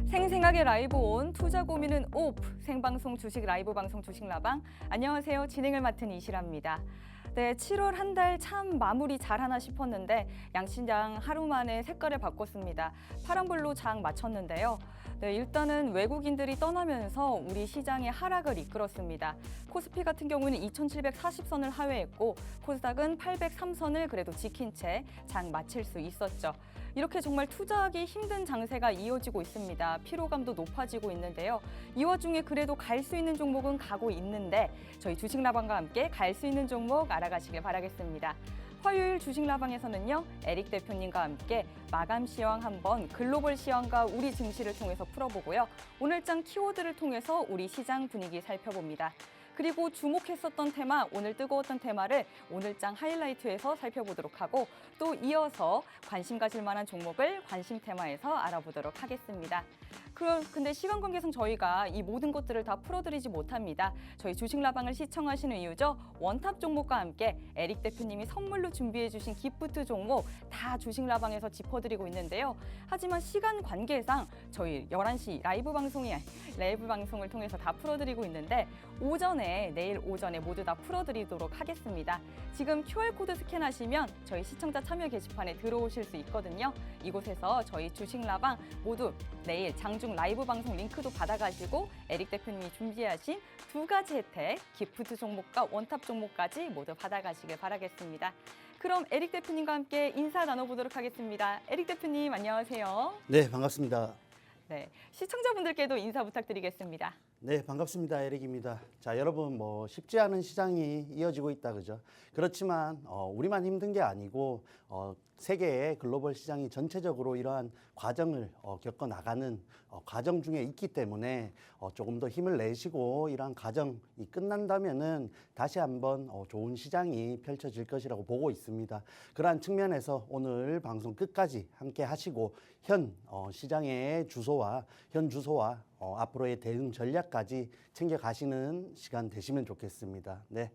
생생하게 라이브 온 투자 고민은 오프 생방송 주식 라이브 방송 주식라방. 안녕하세요. 진행을 맡은 이시라입니다. 네, 7월 한 달 참 마무리 잘하나 싶었는데 양시장 하루 만에 색깔을 바꿨습니다. 파란불로 장 마쳤는데요. 네, 일단은 외국인들이 떠나면서 우리 시장의 하락을 이끌었습니다. 코스피 같은 경우는 2,740선을 하회했고 코스닥은 803선을 그래도 지킨 채 장 마칠 수 있었죠. 이렇게 정말 투자하기 힘든 장세가 이어지고 있습니다. 피로감도 높아지고 있는데요. 이 와중에 그래도 갈 수 있는 종목은 가고 있는데 저희 주식라방과 함께 갈 수 있는 종목 알아가시길 바라겠습니다. 화요일 주식라방에서는요, 에릭 대표님과 함께 마감 시황 한번 글로벌 시황과 우리 증시를 통해서 풀어보고요. 오늘장 키워드를 통해서 우리 시장 분위기 살펴봅니다. 그리고 주목했었던 테마, 오늘 뜨거웠던 테마를 오늘장 하이라이트에서 살펴보도록 하고 또 이어서 관심 가질 만한 종목을 관심 테마에서 알아보도록 하겠습니다. 근데 시간 관계상 저희가 이 모든 것들을 다 풀어드리지 못합니다. 저희 주식라방을 시청하시는 이유죠. 원탑 종목과 함께 에릭 대표님이 선물로 준비해 주신 기프트 종목 다 주식라방에서 짚어드리고 있는데요. 하지만 시간 관계상 저희 11시 라이브 방송을 통해서 다 풀어드리고 있는데 내일 오전에 모두 다 풀어드리도록 하겠습니다. 지금 QR코드 스캔하시면 저희 시청자 참여 게시판에 들어오실 수 있거든요. 이곳에서 저희 주식라방 모두 내일 장중 라이브 방송 링크도 받아가시고 에릭 대표님이 준비하신 두 가지 혜택, 기프트 종목과 원탑 종목까지 모두 받아가시길 바라겠습니다. 그럼 에릭 대표님과 함께 인사 나눠보도록 하겠습니다. 에릭 대표님 안녕하세요. 네, 반갑습니다. 네, 시청자분들께도 인사 부탁드리겠습니다. 네, 반갑습니다. 에릭입니다. 자, 여러분 쉽지 않은 시장이 이어지고 있다, 그죠? 그렇지만 우리만 힘든 게 아니고 세계의 글로벌 시장이 전체적으로 이러한 과정을 겪어 나가는 과정 중에 있기 때문에 조금 더 힘을 내시고 이러한 과정이 끝난다면은 다시 한번 좋은 시장이 펼쳐질 것이라고 보고 있습니다. 그러한 측면에서 오늘 방송 끝까지 함께 하시고 현 시장의 주소와 앞으로의 대응 전략까지 챙겨가시는 시간 되시면 좋겠습니다. 네.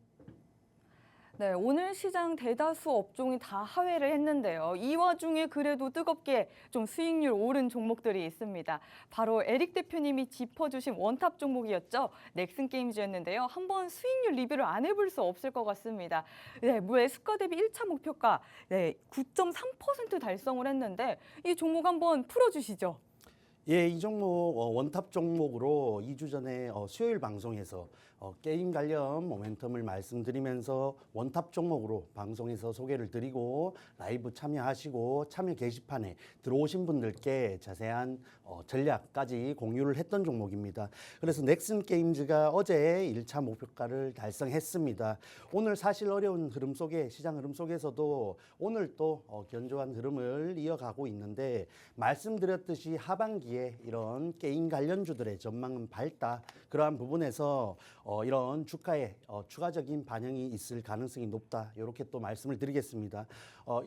네, 오늘 시장 대다수 업종이 다 하회를 했는데요. 이 와중에 그래도 뜨겁게 좀 수익률 오른 종목들이 있습니다. 바로 에릭 대표님이 짚어주신 원탑 종목이었죠. 넥슨 게임즈였는데요. 한번 수익률 리뷰를 안 해볼 수 없을 것 같습니다. 네, 매수가 대비 1차 목표가 9.3% 달성을 했는데 이 종목 한번 풀어주시죠. 예, 이 종목 원탑 종목으로 2주 전에 수요일 방송에서 게임 관련 모멘텀을 말씀드리면서 원탑 종목으로 방송에서 소개를 드리고 라이브 참여하시고 참여 게시판에 들어오신 분들께 자세한 전략까지 공유를 했던 종목입니다. 그래서 넥슨 게임즈가 어제 1차 목표가를 달성했습니다. 오늘 사실 어려운 흐름 속에 시장 흐름 속에서도 오늘 또 견조한 흐름을 이어가고 있는데 말씀드렸듯이 하반기에 이런 게임 관련주들의 전망은 밝다. 그러한 부분에서 이런 주가에 추가적인 반영이 있을 가능성이 높다. 이렇게 또 말씀을 드리겠습니다.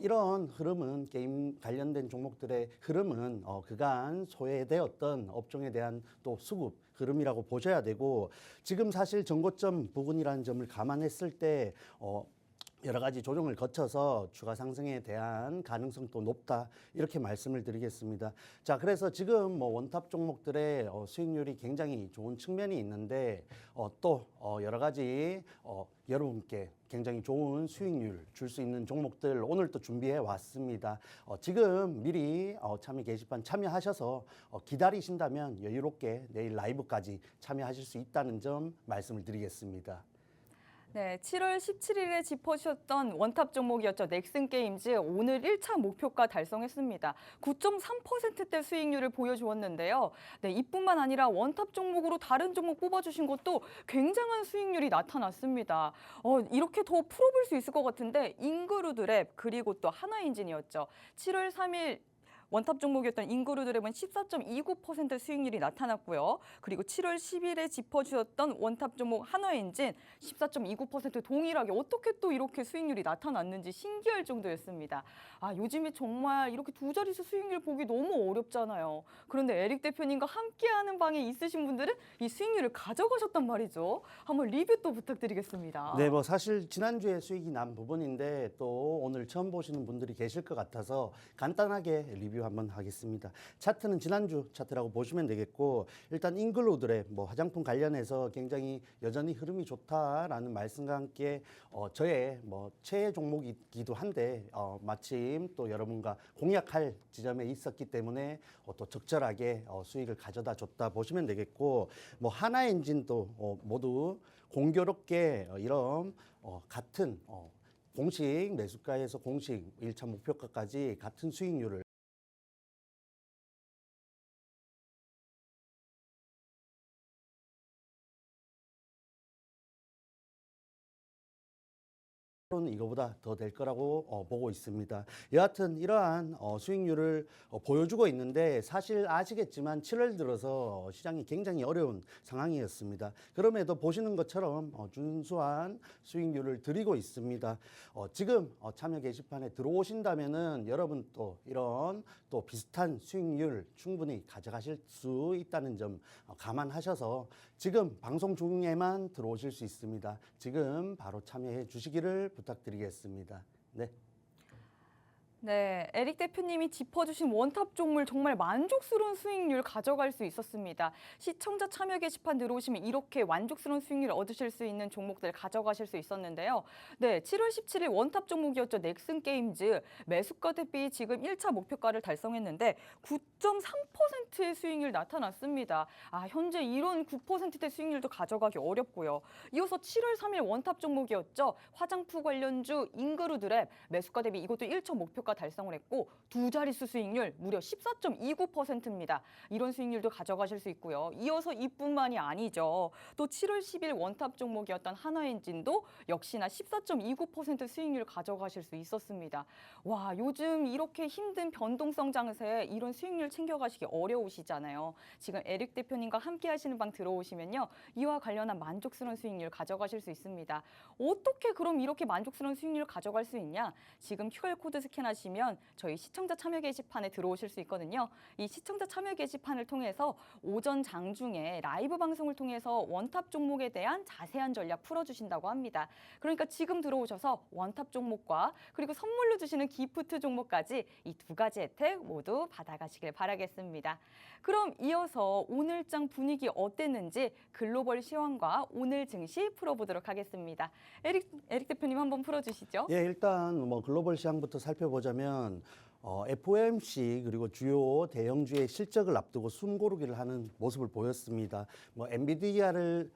이런 흐름은 게임 관련된 종목들의 흐름은 그간 소외되었던 업종에 대한 또 수급 흐름이라고 보셔야 되고 지금 사실 전고점 부분이라는 점을 감안했을 때 여러 가지 조정을 거쳐서 추가 상승에 대한 가능성도 높다 이렇게 말씀을 드리겠습니다. 자, 그래서 지금 원탑 종목들의 수익률이 굉장히 좋은 측면이 있는데 또 여러 가지 여러분께 굉장히 좋은 수익률 줄 수 있는 종목들 오늘 또 준비해 왔습니다. 지금 미리 참여 게시판 참여하셔서 기다리신다면 여유롭게 내일 라이브까지 참여하실 수 있다는 점 말씀을 드리겠습니다. 네, 7월 17일에 짚어주셨던 원탑 종목이었죠. 넥슨 게임즈 오늘 1차 목표가 달성했습니다. 9.3%대 수익률을 보여주었는데요. 네, 이뿐만 아니라 원탑 종목으로 다른 종목 뽑아주신 것도 굉장한 수익률이 나타났습니다. 이렇게 더 풀어볼 수 있을 것 같은데 인그루드랩 그리고 또 하나엔진이었죠. 7월 3일 원탑 종목이었던 인그루드랩은 14.29% 수익률이 나타났고요. 그리고 7월 10일에 짚어주셨던 원탑 종목 한화엔진 14.29% 동일하게 어떻게 또 이렇게 수익률이 나타났는지 신기할 정도였습니다. 요즘에 정말 이렇게 두 자릿수 수익률 보기 너무 어렵잖아요. 그런데 에릭 대표님과 함께하는 방에 있으신 분들은 이 수익률을 가져가셨단 말이죠. 한번 리뷰 또 부탁드리겠습니다. 네, 사실 지난주에 수익이 난 부분인데 또 오늘 처음 보시는 분들이 계실 것 같아서 간단하게 리뷰 리뷰 한번 하겠습니다. 차트는 지난주 차트라고 보시면 되겠고, 일단 잉글로드랩 뭐 화장품 관련해서 굉장히 여전히 흐름이 좋다라는 말씀과 함께 저의 뭐 최애 종목이기도 한데 마침 또 여러분과 공략할 지점에 있었기 때문에 또 적절하게 수익을 가져다 줬다 보시면 되겠고, 뭐 하나엔진도 모두 공교롭게 이런 같은 공식 매수가에서 공식 1차 목표가까지 같은 수익률을 는 이거보다 더 될 거라고 보고 있습니다. 여하튼 이러한 수익률을 보여주고 있는데, 사실 아시겠지만 7월 들어서 시장이 굉장히 어려운 상황이었습니다. 그럼에도 보시는 것처럼 준수한 수익률을 드리고 있습니다. 지금 참여 게시판에 들어오신다면은 여러분 또 이런 또 비슷한 수익률 충분히 가져가실 수 있다는 점 감안하셔서 지금 방송 중에만 들어오실 수 있습니다. 지금 바로 참여해 주시기를 부탁드리겠습니다. 네. 네, 에릭 대표님이 짚어주신 원탑 종물 정말 만족스러운 수익률 가져갈 수 있었습니다. 시청자 참여 게시판 들어오시면 이렇게 만족스러운 수익률 얻으실 수 있는 종목들 가져가실 수 있었는데요. 네, 7월 17일 원탑 종목이었죠. 넥슨 게임즈. 매수가 대비 지금 1차 목표가를 달성했는데 9.3%의 수익률 나타났습니다. 현재 이런 9%대 수익률도 가져가기 어렵고요. 이어서 7월 3일 원탑 종목이었죠. 화장품 관련주 잉그루드랩. 매수가 대비 이것도 1차 목표가 달성을 했고 두 자릿수 수익률 무려 14.29%입니다. 이런 수익률도 가져가실 수 있고요. 이어서 이뿐만이 아니죠. 또 7월 10일 원탑 종목이었던 하나엔진도 역시나 14.29% 수익률 가져가실 수 있었습니다. 와, 요즘 이렇게 힘든 변동성 장세에 이런 수익률 챙겨가시기 어려우시잖아요. 지금 에릭 대표님과 함께 하시는 방 들어오시면요. 이와 관련한 만족스러운 수익률 가져가실 수 있습니다. 어떻게 그럼 이렇게 만족스러운 수익률 가져갈 수 있냐? 지금 QR코드 스캔하시면 저희 시청자 참여 게시판에 들어오실 수 있거든요. 이 시청자 참여 게시판을 통해서 오전 장중에 라이브 방송을 통해서 원탑 종목에 대한 자세한 전략 풀어주신다고 합니다. 그러니까 지금 들어오셔서 원탑 종목과 그리고 선물로 주시는 기프트 종목까지 이 두 가지 혜택 모두 받아가시길 바라겠습니다. 그럼 이어서 오늘장 분위기 어땠는지 글로벌 시황과 오늘 증시 풀어보도록 하겠습니다. 에릭 대표님 한번 풀어주시죠. 예, 일단 뭐 글로벌 시장부터 살펴보자면 FOMC 그리고 주요 대형주의 실적을 앞두고 숨고르기를 하는 모습을 보였습니다. 뭐 엔비디아를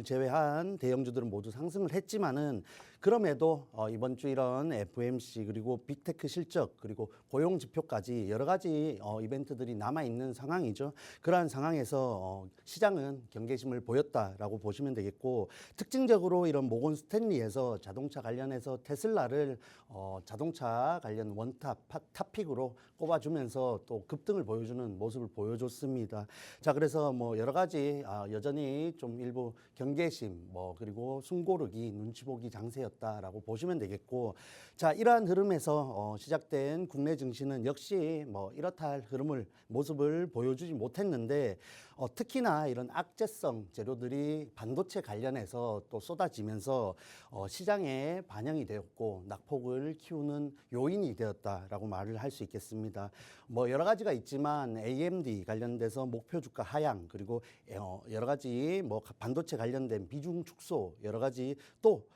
제외한 대형주들은 모두 상승을 했지만은 그럼에도 이번 주 이런 FOMC 그리고 빅테크 실적 그리고 고용 지표까지 여러 가지 이벤트들이 남아 있는 상황이죠. 그러한 상황에서 시장은 경계심을 보였다라고 보시면 되겠고, 특징적으로 이런 모건 스탠리에서 자동차 관련해서 테슬라를 자동차 관련 원탑 탑픽으로 꼽아주면서 또 급등을 보여주는 모습을 보여줬습니다. 자, 그래서 뭐 여러 가지 여전히 좀 일부 경계심 그리고 숨고르기 눈치 보기 장세였다라고 보시면 되겠고, 자, 이러한 흐름에서 시작된 국내 증시는 역시 이렇다 할 모습을 보여주지 못했는데, 특히나 이런 악재성 재료들이 반도체 관련해서 또 쏟아지면서 시장에 반영이 되었고 낙폭을 키우는 요인이 되었다라고 말을 할 수 있겠습니다. 여러 가지가 있지만 AMD 관련돼서 목표 주가 하향, 그리고 여러 가지 반도체 관련된 비중 축소, 여러 가지 또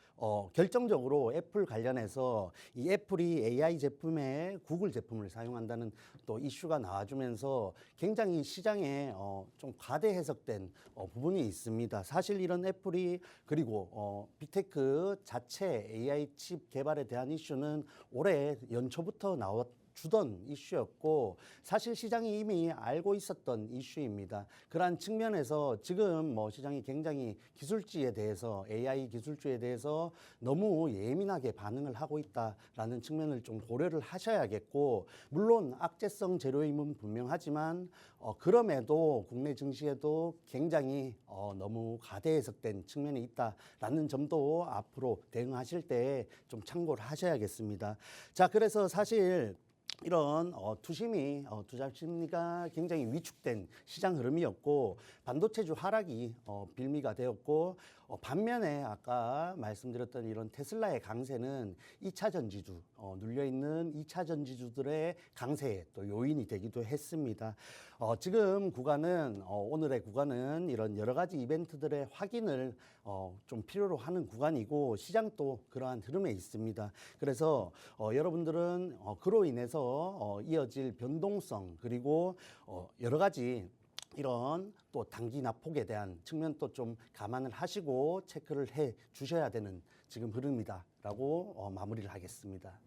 결정적으로 애플 관련해서 이 애플이 AI 제품에 구글 제품을 사용한다는 또 이슈가 나와주면서 굉장히 시장에 좀 과대 해석된 부분이 있습니다. 사실 이런 애플이 그리고 빅테크 자체 AI 칩 개발에 대한 이슈는 올해 연초부터 주던 이슈였고, 사실 시장이 이미 알고 있었던 이슈입니다. 그러한 측면에서 지금 시장이 굉장히 기술주에 대해서 AI 기술주에 대해서 너무 예민하게 반응을 하고 있다라는 측면을 좀 고려를 하셔야겠고, 물론 악재성 재료임은 분명하지만 그럼에도 국내 증시에도 굉장히 너무 과대 해석된 측면이 있다라는 점도 앞으로 대응하실 때 좀 참고를 하셔야겠습니다. 자, 그래서 사실 이런 투자 심리가 굉장히 위축된 시장 흐름이었고, 반도체주 하락이 빌미가 되었고, 반면에 아까 말씀드렸던 이런 테슬라의 강세는 2차 전지주 눌려 있는 2차 전지주들의 강세의 또 요인이 되기도 했습니다. 지금 구간은 오늘의 구간은 이런 여러 가지 이벤트들의 확인을 좀 필요로 하는 구간이고 시장도 그러한 흐름에 있습니다. 그래서 여러분들은 그로 인해서 이어질 변동성 그리고 여러 가지 이런 또 단기 낙폭에 대한 측면도 좀 감안을 하시고 체크를 해 주셔야 되는 지금 흐름이다라고 마무리를 하겠습니다.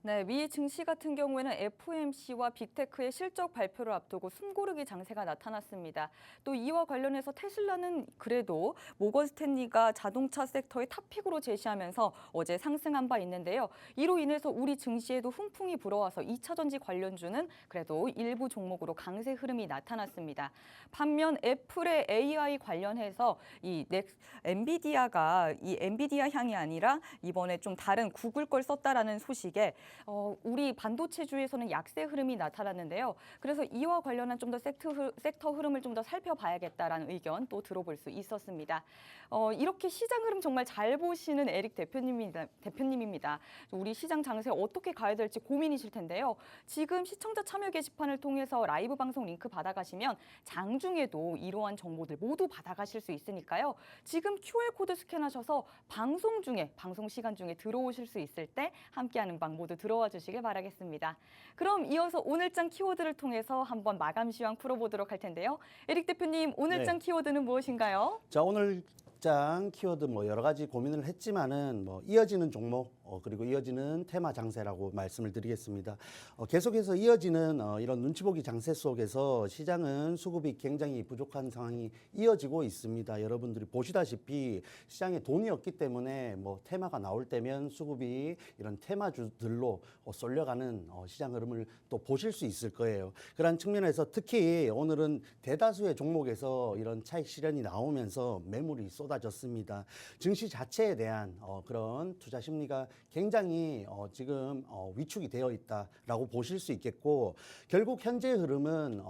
네, 미 증시 같은 경우에는 FOMC와 빅테크의 실적 발표를 앞두고 숨고르기 장세가 나타났습니다. 또 이와 관련해서 테슬라는 그래도 모건 스탠리가 자동차 섹터의 탑픽으로 제시하면서 어제 상승한 바 있는데요. 이로 인해서 우리 증시에도 훈풍이 불어와서 2차 전지 관련주는 그래도 일부 종목으로 강세 흐름이 나타났습니다. 반면 애플의 AI 관련해서 엔비디아가 이 엔비디아 향이 아니라 이번에 좀 다른 구글 걸 썼다라는 소식에 우리 반도체주에서는 약세 흐름이 나타났는데요. 그래서 이와 관련한 좀 더 섹터 흐름을 좀 더 살펴봐야겠다라는 의견 또 들어볼 수 있었습니다. 이렇게 시장 흐름 정말 잘 보시는 에릭 대표님입니다. 우리 시장 장세 어떻게 가야 될지 고민이실 텐데요. 지금 시청자 참여 게시판을 통해서 라이브 방송 링크 받아가시면 장중에도 이러한 정보들 모두 받아가실 수 있으니까요. 지금 QR코드 스캔하셔서 방송 중에 방송 시간 중에 들어오실 수 있을 때 함께하는 방 모두 들어와 주시길 바라겠습니다. 그럼 이어서 오늘장 키워드를 통해서 한번 마감 시황 풀어보도록 할 텐데요. 에릭 대표님, 오늘장 키워드는 무엇인가요? 자, 오늘 장 키워드 여러 가지 고민을 했지만은 이어지는 종목 그리고 이어지는 테마 장세라고 말씀을 드리겠습니다. 계속해서 이어지는 이런 눈치 보기 장세 속에서 시장은 수급이 굉장히 부족한 상황이 이어지고 있습니다. 여러분들이 보시다시피 시장에 돈이 없기 때문에 테마가 나올 때면 수급이 이런 테마주들로 쏠려가는 시장 흐름을 또 보실 수 있을 거예요. 그런 측면에서 특히 오늘은 대다수의 종목에서 이런 차익 실현이 나오면서 매물이 쏟아졌습니다. 증시 자체에 대한 그런 투자 심리가 굉장히 지금 위축이 되어 있다라고 보실 수 있겠고 결국 현재 흐름은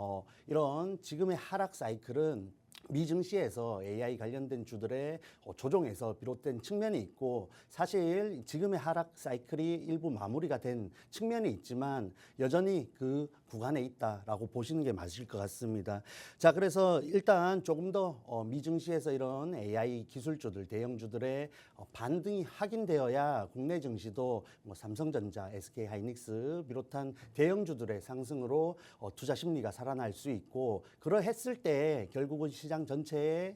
이런 지금의 하락 사이클은 미증시에서 AI 관련된 주들의 조정에서 비롯된 측면이 있고 사실 지금의 하락 사이클이 일부 마무리가 된 측면이 있지만 여전히 그 구간에 있다라고 보시는 게 맞을 것 같습니다. 자, 그래서 일단 조금 더 미증시에서 이런 AI 기술주들, 대형주들의 반등이 확인되어야 국내 증시도 삼성전자, SK하이닉스 비롯한 대형주들의 상승으로 투자 심리가 살아날 수 있고 그러했을 때 결국은 시장 전체에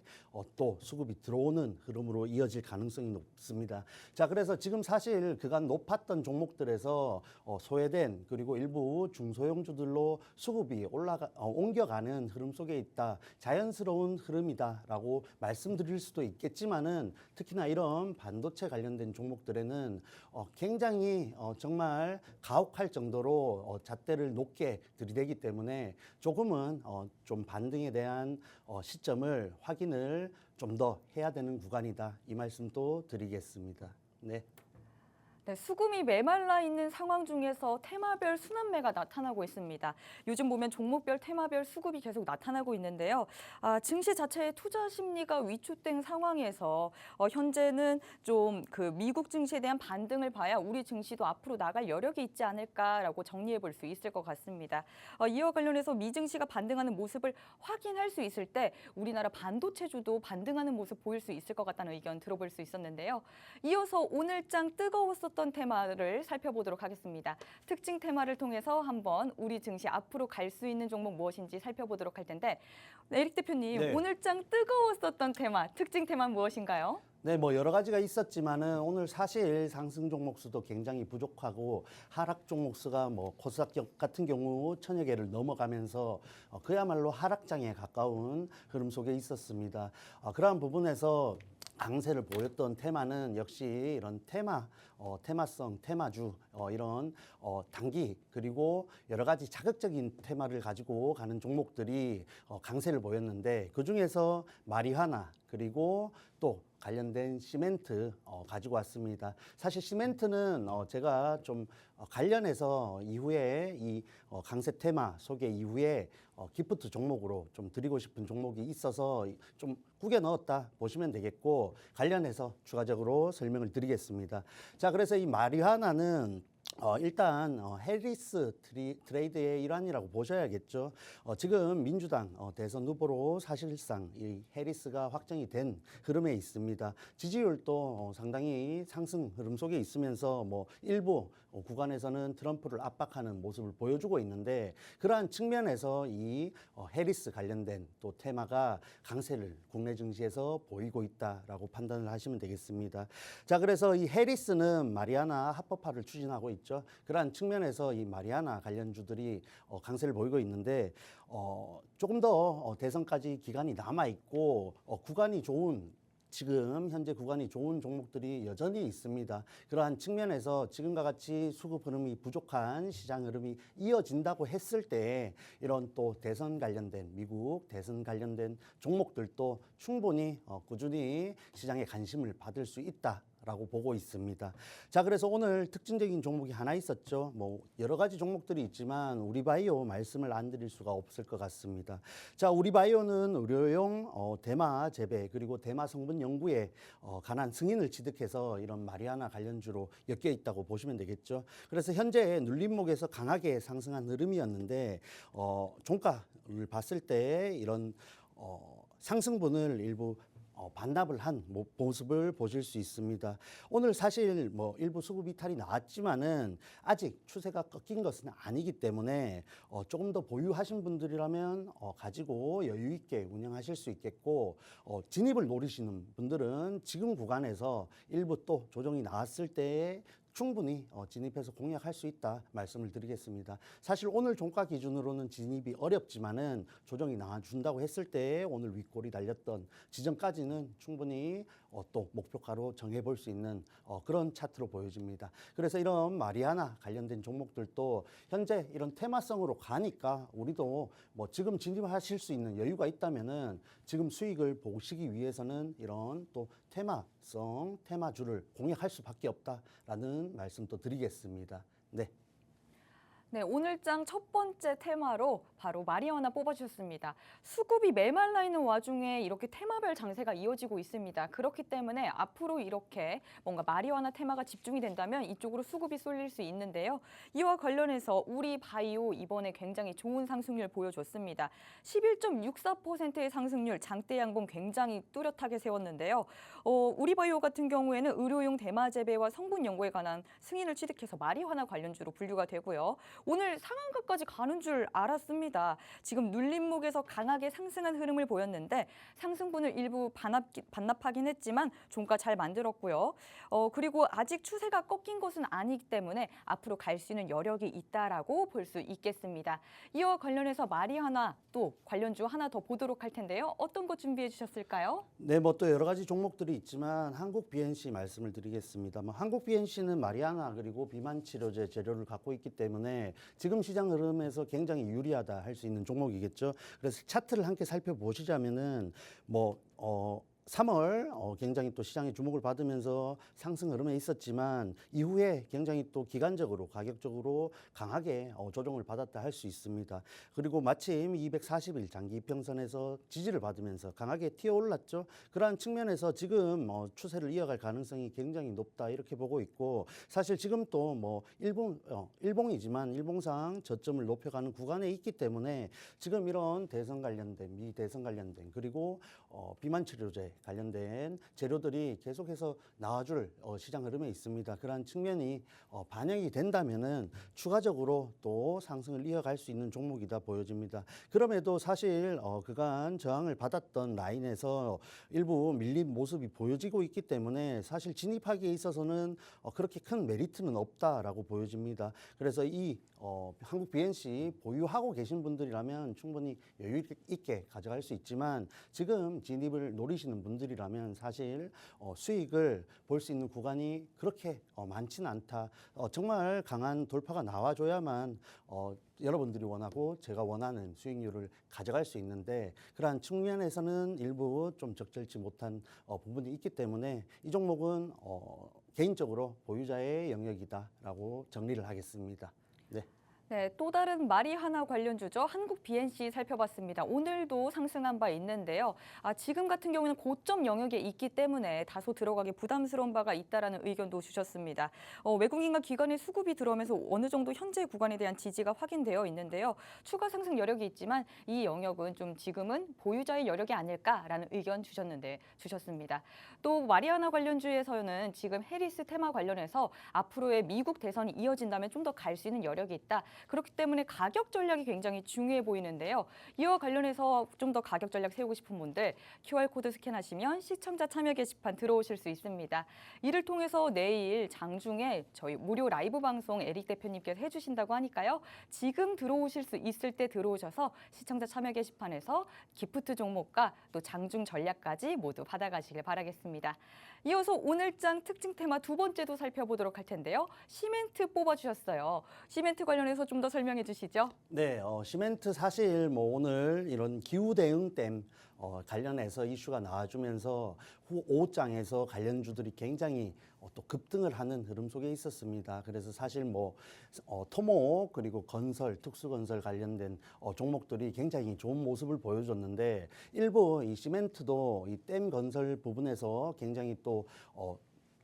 또 수급이 들어오는 흐름으로 이어질 가능성이 높습니다. 자, 그래서 지금 사실 그간 높았던 종목들에서 소외된 그리고 일부 중소형주들로 수급이 옮겨가는 흐름 속에 있다. 자연스러운 흐름이다라고 말씀드릴 수도 있겠지만은 특히나 이런 반도체 관련된 종목들에는 굉장히 정말 가혹할 정도로 잣대를 높게 들이대기 때문에 조금은 좀 반등에 대한 시점을 확인을 좀 더 해야 되는 구간이다. 이 말씀도 드리겠습니다. 네. 네, 수급이 메말라 있는 상황 중에서 테마별 순환매가 나타나고 있습니다. 요즘 보면 종목별 테마별 수급이 계속 나타나고 있는데요. 증시 자체의 투자 심리가 위축된 상황에서 현재는 좀 그 미국 증시에 대한 반등을 봐야 우리 증시도 앞으로 나갈 여력이 있지 않을까라고 정리해 볼 수 있을 것 같습니다. 이와 관련해서 미 증시가 반등하는 모습을 확인할 수 있을 때 우리나라 반도체주도 반등하는 모습 보일 수 있을 것 같다는 의견 들어볼 수 있었는데요. 이어서 오늘장 뜨거웠었던 테마를 살펴보도록 하겠습니다. 특징 테마를 통해서 한번 우리 증시 앞으로 갈 수 있는 종목 무엇인지 살펴보도록 할 텐데 에릭 대표님, 네. 오늘장 뜨거웠었던 테마, 특징 테마는 무엇인가요? 네, 여러 가지가 있었지만은 오늘 사실 상승 종목 수도 굉장히 부족하고 하락 종목 수가 코스닥 같은 경우 1000여 개를 넘어가면서 그야말로 하락장에 가까운 흐름 속에 있었습니다. 그러한 부분에서 강세를 보였던 테마는 역시 이런 테마성, 테마주, 이런 단기 그리고 여러 가지 자극적인 테마를 가지고 가는 종목들이 강세를 보였는데 그 중에서 마리화나 그리고 또 관련된 시멘트 가지고 왔습니다. 사실 시멘트는 제가 좀 관련해서 이후에 이 강세 테마 소개 이후에 기프트 종목으로 좀 드리고 싶은 종목이 있어서 좀 꾸겨 넣었다 보시면 되겠고, 관련해서 추가적으로 설명을 드리겠습니다. 자, 그래서 이 마리화나는 일단 해리스 트레이드의 일환이라고 보셔야겠죠. 지금 민주당 대선 후보로 사실상 이 해리스가 확정이 된 흐름에 있습니다. 지지율도 상당히 상승 흐름 속에 있으면서 뭐 일부 구간에서는 트럼프를 압박하는 모습을 보여주고 있는데, 그러한 측면에서 이 해리스 관련된 또 테마가 강세를 국내 증시에서 보이고 있다라고 판단을 하시면 되겠습니다. 자, 그래서 이 해리스는 마리아나 합법화를 추진하고 있죠. 그러한 측면에서 이 마리아나 관련주들이 강세를 보이고 있는데, 조금 더 대선까지 기간이 남아 있고 구간이 좋은, 지금 현재 구간이 좋은 종목들이 여전히 있습니다. 그러한 측면에서 지금과 같이 수급 흐름이 부족한 시장 흐름이 이어진다고 했을 때, 이런 또 대선 관련된, 미국 대선 관련된 종목들도 충분히 꾸준히 시장의 관심을 받을 수 있다 라고 보고 있습니다. 자, 그래서 오늘 특징적인 종목이 하나 있었죠. 뭐 여러 가지 종목들이 있지만 우리바이오 말씀을 안 드릴 수가 없을 것 같습니다. 자, 우리바이오는 의료용 대마 재배 그리고 대마 성분 연구에 관한 승인을 취득해서 이런 마리아나 관련주로 엮여 있다고 보시면 되겠죠. 그래서 현재 눌림목에서 강하게 상승한 흐름이었는데, 종가를 봤을 때 이런 상승분을 일부 반납을 한 모습을 보실 수 있습니다. 오늘 사실 뭐 일부 수급 이탈이 나왔지만은 아직 추세가 꺾인 것은 아니기 때문에 조금 더 보유하신 분들이라면 가지고 여유 있게 운영하실 수 있겠고, 진입을 노리시는 분들은 지금 구간에서 일부 또 조정이 나왔을 때에 충분히 진입해서 공략할 수 있다 말씀을 드리겠습니다. 사실 오늘 종가 기준으로는 진입이 어렵지만은 조정이 나와준다고 했을 때 오늘 윗골이 달렸던 지점까지는 충분히 또 목표가로 정해볼 수 있는 그런 차트로 보여집니다. 그래서 이런 마리아나 관련된 종목들도 현재 이런 테마성으로 가니까 우리도 뭐 지금 진입하실 수 있는 여유가 있다면은 지금 수익을 보시기 위해서는 이런 또 테마성, 테마주를 공략할 수밖에 없다라는 말씀도 드리겠습니다. 네. 네, 오늘장 첫 번째 테마로 바로 마리아나 뽑아주셨습니다. 수급이 메말라 있는 와중에 이렇게 테마별 장세가 이어지고 있습니다. 그렇기 때문에 앞으로 이렇게 뭔가 마리아나 테마가 집중이 된다면 이쪽으로 수급이 쏠릴 수 있는데요. 이와 관련해서 우리바이오 이번에 굉장히 좋은 상승률 보여줬습니다. 11.64%의 상승률, 장대 양봉 굉장히 뚜렷하게 세웠는데요. 우리바이오 같은 경우에는 의료용 대마 재배와 성분 연구에 관한 승인을 취득해서 마리아나 관련주로 분류가 되고요. 오늘 상한가까지 가는 줄 알았습니다. 지금 눌림목에서 강하게 상승한 흐름을 보였는데 상승분을 일부 반납하긴 했지만 종가 잘 만들었고요. 그리고 아직 추세가 꺾인 것은 아니기 때문에 앞으로 갈 수 있는 여력이 있다라고 볼 수 있겠습니다. 이와 관련해서 마리아나 또 관련주 하나 더 보도록 할 텐데요. 어떤 거 준비해 주셨을까요? 네, 뭐 또 여러 가지 종목들이 있지만 한국 BNC 말씀을 드리겠습니다. 한국 BNC는 마리아나 그리고 비만 치료제 재료를 갖고 있기 때문에 지금 시장 흐름에서 굉장히 유리하다 할 수 있는 종목이겠죠. 그래서 차트를 함께 살펴보시자면은 3월 굉장히 또 시장의 주목을 받으면서 상승 흐름에 있었지만 이후에 굉장히 또 기간적으로 가격적으로 강하게 조정을 받았다 할 수 있습니다. 그리고 마침 240일 장기 이평선에서 지지를 받으면서 강하게 튀어올랐죠. 그러한 측면에서 지금 추세를 이어갈 가능성이 굉장히 높다 이렇게 보고 있고, 사실 지금 또 일봉이지만 일봉상 저점을 높여가는 구간에 있기 때문에 지금 이런 대선 관련된 미 대선 관련된 그리고 비만 치료제 관련된 재료들이 계속해서 나와줄 시장 흐름에 있습니다. 그러한 측면이 반영이 된다면은 추가적으로 또 상승을 이어갈 수 있는 종목이다 보여집니다. 그럼에도 사실 그간 저항을 받았던 라인에서 일부 밀린 모습이 보여지고 있기 때문에 사실 진입하기에 있어서는 그렇게 큰 메리트는 없다라고 보여집니다. 그래서 이 한국 BNC 보유하고 계신 분들이라면 충분히 여유 있게 가져갈 수 있지만 지금 진입을 노리시는 분들이라면 사실 수익을 볼 수 있는 구간이 그렇게 많지는 않다. 정말 강한 돌파가 나와줘야만 여러분들이 원하고 제가 원하는 수익률을 가져갈 수 있는데 그러한 측면에서는 일부 좀 적절치 못한 부분이 있기 때문에 이 종목은 개인적으로 보유자의 영역이다라고 정리를 하겠습니다. 네. 네, 또 다른 마리하나 관련주죠. 한국 BNC 살펴봤습니다. 오늘도 상승한 바 있는데요. 지금 같은 경우는 고점 영역에 있기 때문에 다소 들어가기 부담스러운 바가 있다라는 의견도 주셨습니다. 외국인과 기관의 수급이 들어오면서 어느 정도 현재 구간에 대한 지지가 확인되어 있는데요. 추가 상승 여력이 있지만 이 영역은 좀 지금은 보유자의 여력이 아닐까라는 의견 주셨습니다. 또 마리아나 관련주에서는 지금 해리스 테마 관련해서 앞으로의 미국 대선이 이어진다면 좀 더 갈 수 있는 여력이 있다. 그렇기 때문에 가격 전략이 굉장히 중요해 보이는데요. 이와 관련해서 좀 더 가격 전략 세우고 싶은 분들 QR코드 스캔하시면 시청자 참여 게시판 들어오실 수 있습니다. 이를 통해서 내일 장중에 저희 무료 라이브 방송 에릭 대표님께서 해주신다고 하니까요. 지금 들어오실 수 있을 때 들어오셔서 시청자 참여 게시판에서 기프트 종목과 또 장중 전략까지 모두 받아가시길 바라겠습니다. 이어서 오늘장 특징 테마 두 번째도 살펴보도록 할 텐데요. 시멘트 뽑아주셨어요. 시멘트 관련해서 좀 더 설명해 주시죠. 네, 시멘트 사실 뭐 오늘 이런 기후 대응댐 관련해서 이슈가 나와주면서 후 5장에서 관련주들이 굉장히 또 급등을 하는 흐름 속에 있었습니다. 그래서 사실 뭐 토목 그리고 건설, 특수건설 관련된 종목들이 굉장히 좋은 모습을 보여줬는데 일부 이 시멘트도 이 댐 건설 부분에서 굉장히 또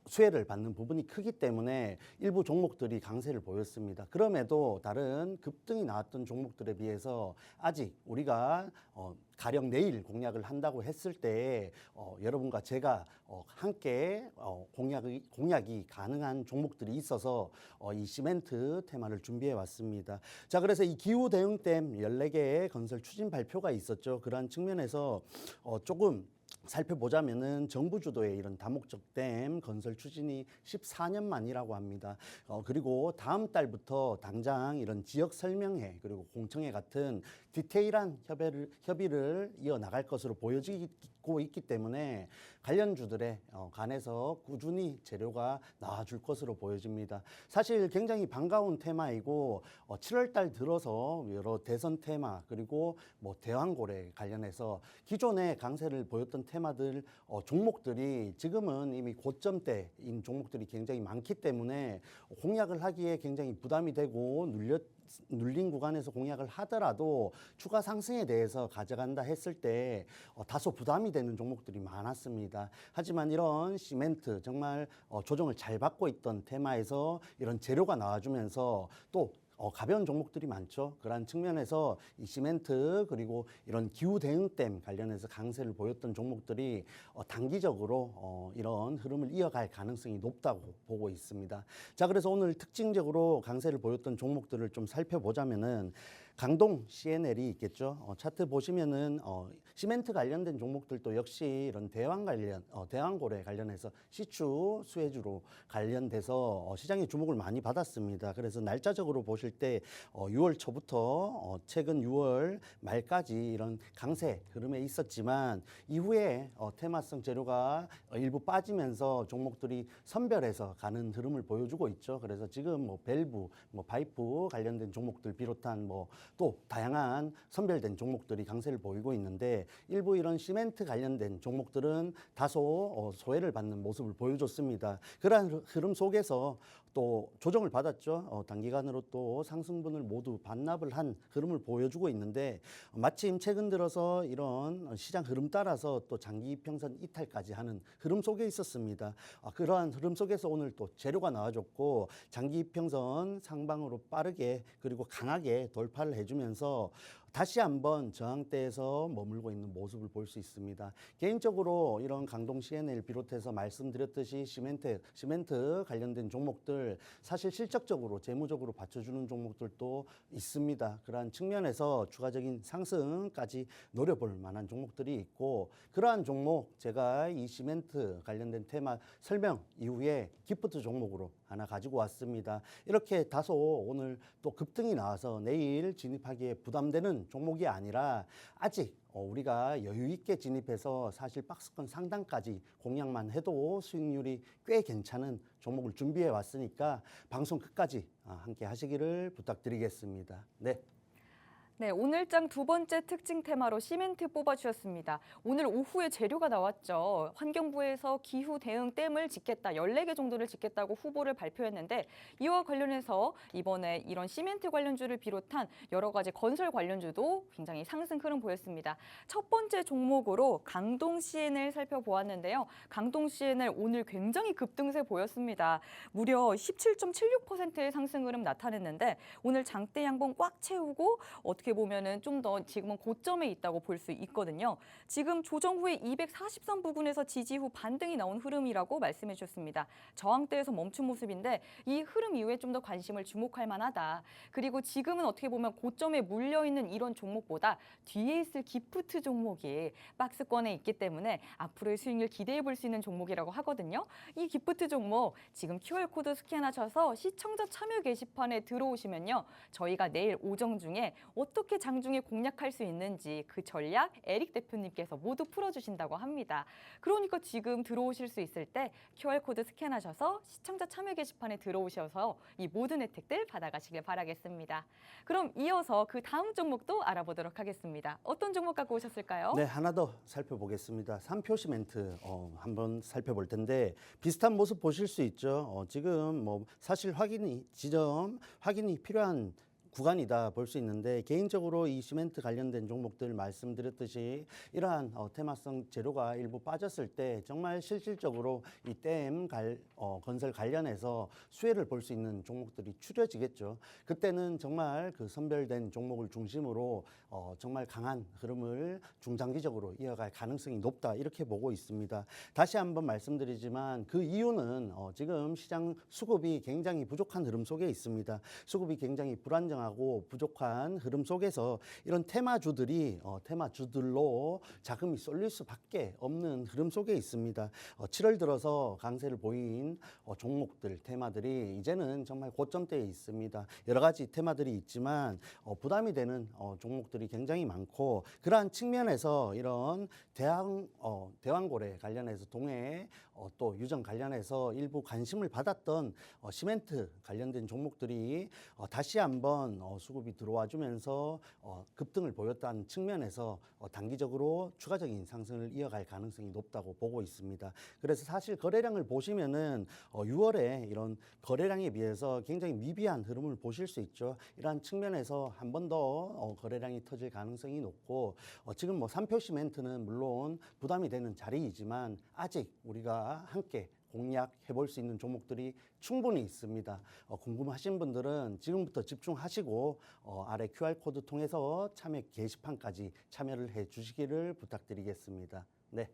수혜를 받는 부분이 크기 때문에 일부 종목들이 강세를 보였습니다. 그럼에도 다른 급등이 나왔던 종목들에 비해서 아직 우리가 가령 내일 공략을 한다고 했을 때 여러분과 제가 함께 공략이 가능한 종목들이 있어서 이 시멘트 테마를 준비해 왔습니다. 자, 그래서 이 기후 대응댐 14개의 건설 추진 발표가 있었죠. 그러한 측면에서 조금 살펴보자면은 정부 주도의 이런 다목적 댐 건설 추진이 14년 만이라고 합니다. 그리고 다음 달부터 당장 이런 지역 설명회 그리고 공청회 같은 디테일한 협의를 이어나갈 것으로 보여지고 있기 때문에 관련주들에 관해서 꾸준히 재료가 나와줄 것으로 보여집니다. 사실 굉장히 반가운 테마이고 7월 달 들어서 여러 대선 테마 그리고 뭐 대왕고래 관련해서 기존의 강세를 보였던 테마들 종목들이 지금은 이미 고점대인 종목들이 굉장히 많기 때문에 공략을 하기에 굉장히 부담이 되고 눌린 구간에서 공략을 하더라도 추가 상승에 대해서 가져간다 했을 때 다소 부담이 되는 종목들이 많았습니다. 하지만 이런 시멘트 정말 조정을 잘 받고 있던 테마에서 이런 재료가 나와주면서 또 가벼운 종목들이 많죠. 그러한 측면에서 이 시멘트 그리고 이런 기후 대응댐 관련해서 강세를 보였던 종목들이 단기적으로 이런 흐름을 이어갈 가능성이 높다고 보고 있습니다. 자, 그래서 오늘 특징적으로 강세를 보였던 종목들을 좀 살펴보자면은 강동 CNL이 있겠죠. 차트 보시면은 시멘트 관련된 종목들도 역시 이런 대왕고래 관련해서 시추 수혜주로 관련돼서 시장의 주목을 많이 받았습니다. 그래서 날짜적으로 보실 때 6월 초부터 최근 6월 말까지 이런 강세 흐름에 있었지만 이후에 테마성 재료가 일부 빠지면서 종목들이 선별해서 가는 흐름을 보여주고 있죠. 그래서 지금 뭐 밸브, 뭐 파이프 관련된 종목들 비롯한 뭐 또 다양한 선별된 종목들이 강세를 보이고 있는데 일부 이런 시멘트 관련된 종목들은 다소 소외를 받는 모습을 보여줬습니다. 그러한 흐름 속에서 또 조정을 받았죠. 단기간으로 또 상승분을 모두 반납을 한 흐름을 보여주고 있는데 마침 최근 들어서 이런 시장 흐름 따라서 또 장기 이평선 이탈까지 하는 흐름 속에 있었습니다. 그러한 흐름 속에서 오늘 또 재료가 나와줬고 장기 이평선 상방으로 빠르게 그리고 강하게 돌파를 해주면서 다시 한번 저항대에서 머물고 있는 모습을 볼 수 있습니다. 개인적으로 이런 강동 CNL 비롯해서 말씀드렸듯이 시멘트 관련된 종목들 사실 실적적으로 재무적으로 받쳐주는 종목들도 있습니다. 그러한 측면에서 추가적인 상승까지 노려볼 만한 종목들이 있고 그러한 종목 제가 이 시멘트 관련된 테마 설명 이후에 기프트 종목으로 하나 가지고 왔습니다. 이렇게 다소 오늘 또 급등이 나와서 내일 진입하기에 부담되는 종목이 아니라 아직 우리가 여유 있게 진입해서 사실 박스권 상단까지 공략만 해도 수익률이 꽤 괜찮은 종목을 준비해 왔으니까 방송 끝까지 함께 하시기를 부탁드리겠습니다. 네. 네, 오늘장 두 번째 특징 테마로 시멘트 뽑아주셨습니다. 오늘 오후에 재료가 나왔죠. 환경부에서 기후 대응 댐을 짓겠다, 14개 정도를 짓겠다고 후보를 발표했는데 이와 관련해서 이번에 이런 시멘트 관련주를 비롯한 여러 가지 건설 관련주도 굉장히 상승 흐름 보였습니다. 첫 번째 종목으로 강동 CN을 살펴보았는데요. 강동 CN을 오늘 굉장히 급등세 보였습니다. 무려 17.76%의 상승 흐름 나타냈는데 오늘 장대 양봉 꽉 채우고 어떻게 보면은 좀 더 지금은 고점에 있다고 볼 수 있거든요. 지금 조정 후에 240선 부근에서 지지 후 반등이 나온 흐름이라고 말씀해 주셨습니다. 저항대에서 멈춘 모습인데 이 흐름 이후에 좀 더 관심을 주목할 만하다. 그리고 지금은 어떻게 보면 고점에 물려있는 이런 종목보다 뒤에 있을 기프트 종목이 박스권에 있기 때문에 앞으로의 수익률 기대해 볼 수 있는 종목이라고 하거든요. 이 기프트 종목 지금 QR코드 스캔하셔서 시청자 참여 게시판에 들어오시면요. 저희가 내일 오정 중에 어떻게 장중에 공략할 수 있는지 그 전략 에릭 대표님께서 모두 풀어주신다고 합니다. 그러니까 지금 들어오실 수 있을 때 QR코드 스캔하셔서 시청자 참여 게시판에 들어오셔서 이 모든 혜택들 받아가시길 바라겠습니다. 그럼 이어서 그 다음 종목도 알아보도록 하겠습니다. 어떤 종목 갖고 오셨을까요? 네, 하나 더 살펴보겠습니다. 삼표시멘트 한번 살펴볼 텐데 비슷한 모습 보실 수 있죠. 지금 뭐 사실 지점 확인이 필요한 구간이다 볼 수 있는데 개인적으로 이 시멘트 관련된 종목들 말씀드렸듯이 이러한 테마성 재료가 일부 빠졌을 때 정말 실질적으로 이 댐 건설 관련해서 수혜를 볼 수 있는 종목들이 추려지겠죠. 그때는 정말 그 선별된 종목을 중심으로 정말 강한 흐름을 중장기적으로 이어갈 가능성이 높다 이렇게 보고 있습니다. 다시 한번 말씀드리지만 그 이유는 지금 시장 수급이 굉장히 부족한 흐름 속에 있습니다. 수급이 굉장히 불안정하고 부족한 흐름 속에서 이런 테마주들로 자금이 쏠릴 수밖에 없는 흐름 속에 있습니다. 7월 들어서 강세를 보인 종목들, 테마들이 이제는 정말 고점대에 있습니다. 여러 가지 테마들이 있지만 부담이 되는 종목들이 굉장히 많고 그러한 측면에서 이런 대왕고래 관련해서 동해 또 유정 관련해서 일부 관심을 받았던 시멘트 관련된 종목들이 다시 한번 수급이 들어와 주면서 급등을 보였다는 측면에서 단기적으로 추가적인 상승을 이어갈 가능성이 높다고 보고 있습니다. 그래서 사실 거래량을 보시면은 6월에 이런 거래량에 비해서 굉장히 미비한 흐름을 보실 수 있죠. 이러한 측면에서 한 번 더 거래량이 터질 가능성이 높고 지금 뭐 삼표 시멘트는 물론 부담이 되는 자리이지만 아직 우리가 함께 공략해 볼 수 있는 종목들이 충분히 있습니다. 궁금하신 분들은 지금부터 집중하시고 아래 QR코드 통해서 참여 게시판까지 참여를 해 주시기를 부탁드리겠습니다. 네.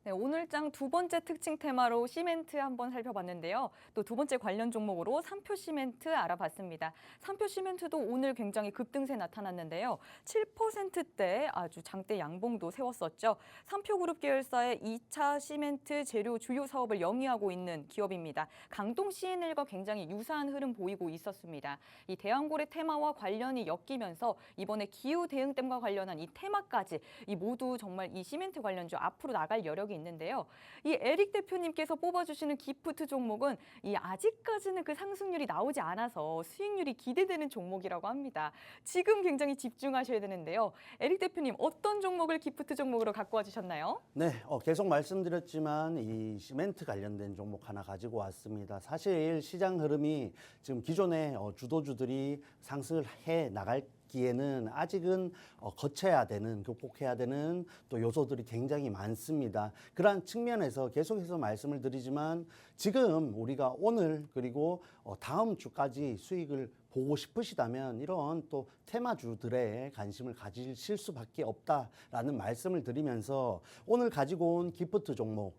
네, 오늘장 두 번째 특징 테마로 시멘트 한번 살펴봤는데요. 또 두 번째 관련 종목으로 삼표 시멘트 알아봤습니다. 삼표 시멘트도 오늘 굉장히 급등세 나타났는데요. 7%대 아주 장대 양봉도 세웠었죠. 삼표그룹 계열사의 2차 시멘트 재료 주요 사업을 영위하고 있는 기업입니다. 강동 CNL과 굉장히 유사한 흐름 보이고 있었습니다. 이 대왕고래 테마와 관련이 엮이면서 이번에 기후 대응댐과 관련한 이 테마까지 이 모두 정말 이 시멘트 관련주 앞으로 나갈 여력이 있는데요. 이 에릭 대표님께서 뽑아주시는 기프트 종목은 이 아직까지는 그 상승률이 나오지 않아서 수익률이 기대되는 종목이라고 합니다. 지금 굉장히 집중하셔야 되는데요. 에릭 대표님 어떤 종목을 기프트 종목으로 갖고 와주셨나요? 네, 계속 말씀드렸지만 이 시멘트 관련된 종목 하나 가지고 왔습니다. 사실 시장 흐름이 지금 기존의 주도주들이 상승을 해 나갈기에는 아직은 거쳐야 되는, 극복해야 되는 또 요소들이 굉장히 많습니다. 그러한 측면에서 계속해서 말씀을 드리지만 지금 우리가 오늘 그리고 다음 주까지 수익을 보고 싶으시다면 이런 또 테마주들의 관심을 가지실 수밖에 없다라는 말씀을 드리면서 오늘 가지고 온 기프트 종목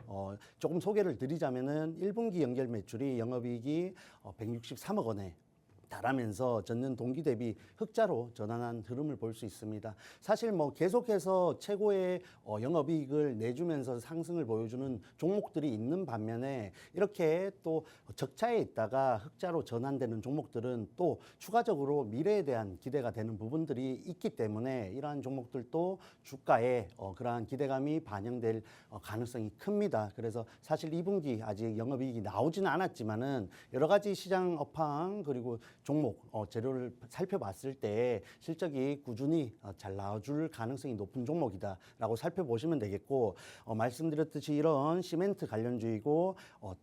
조금 소개를 드리자면은 1분기 연결 매출이 영업이익이 163억 원에 달하면서 전년 동기 대비 흑자로 전환한 흐름을 볼 수 있습니다. 사실 뭐 계속해서 최고의 영업이익을 내주면서 상승을 보여주는 종목들이 있는 반면에 이렇게 또 적자에 있다가 흑자로 전환되는 종목들은 또 추가적으로 미래에 대한 기대가 되는 부분들이 있기 때문에 이러한 종목들도 주가에 그러한 기대감이 반영될 가능성이 큽니다. 그래서 사실 2분기 아직 영업이익이 나오지는 않았지만은 여러 가지 시장 업황 그리고 종목 재료를 살펴봤을 때 실적이 꾸준히 잘 나와줄 가능성이 높은 종목이다라고 살펴보시면 되겠고 말씀드렸듯이 이런 시멘트 관련주이고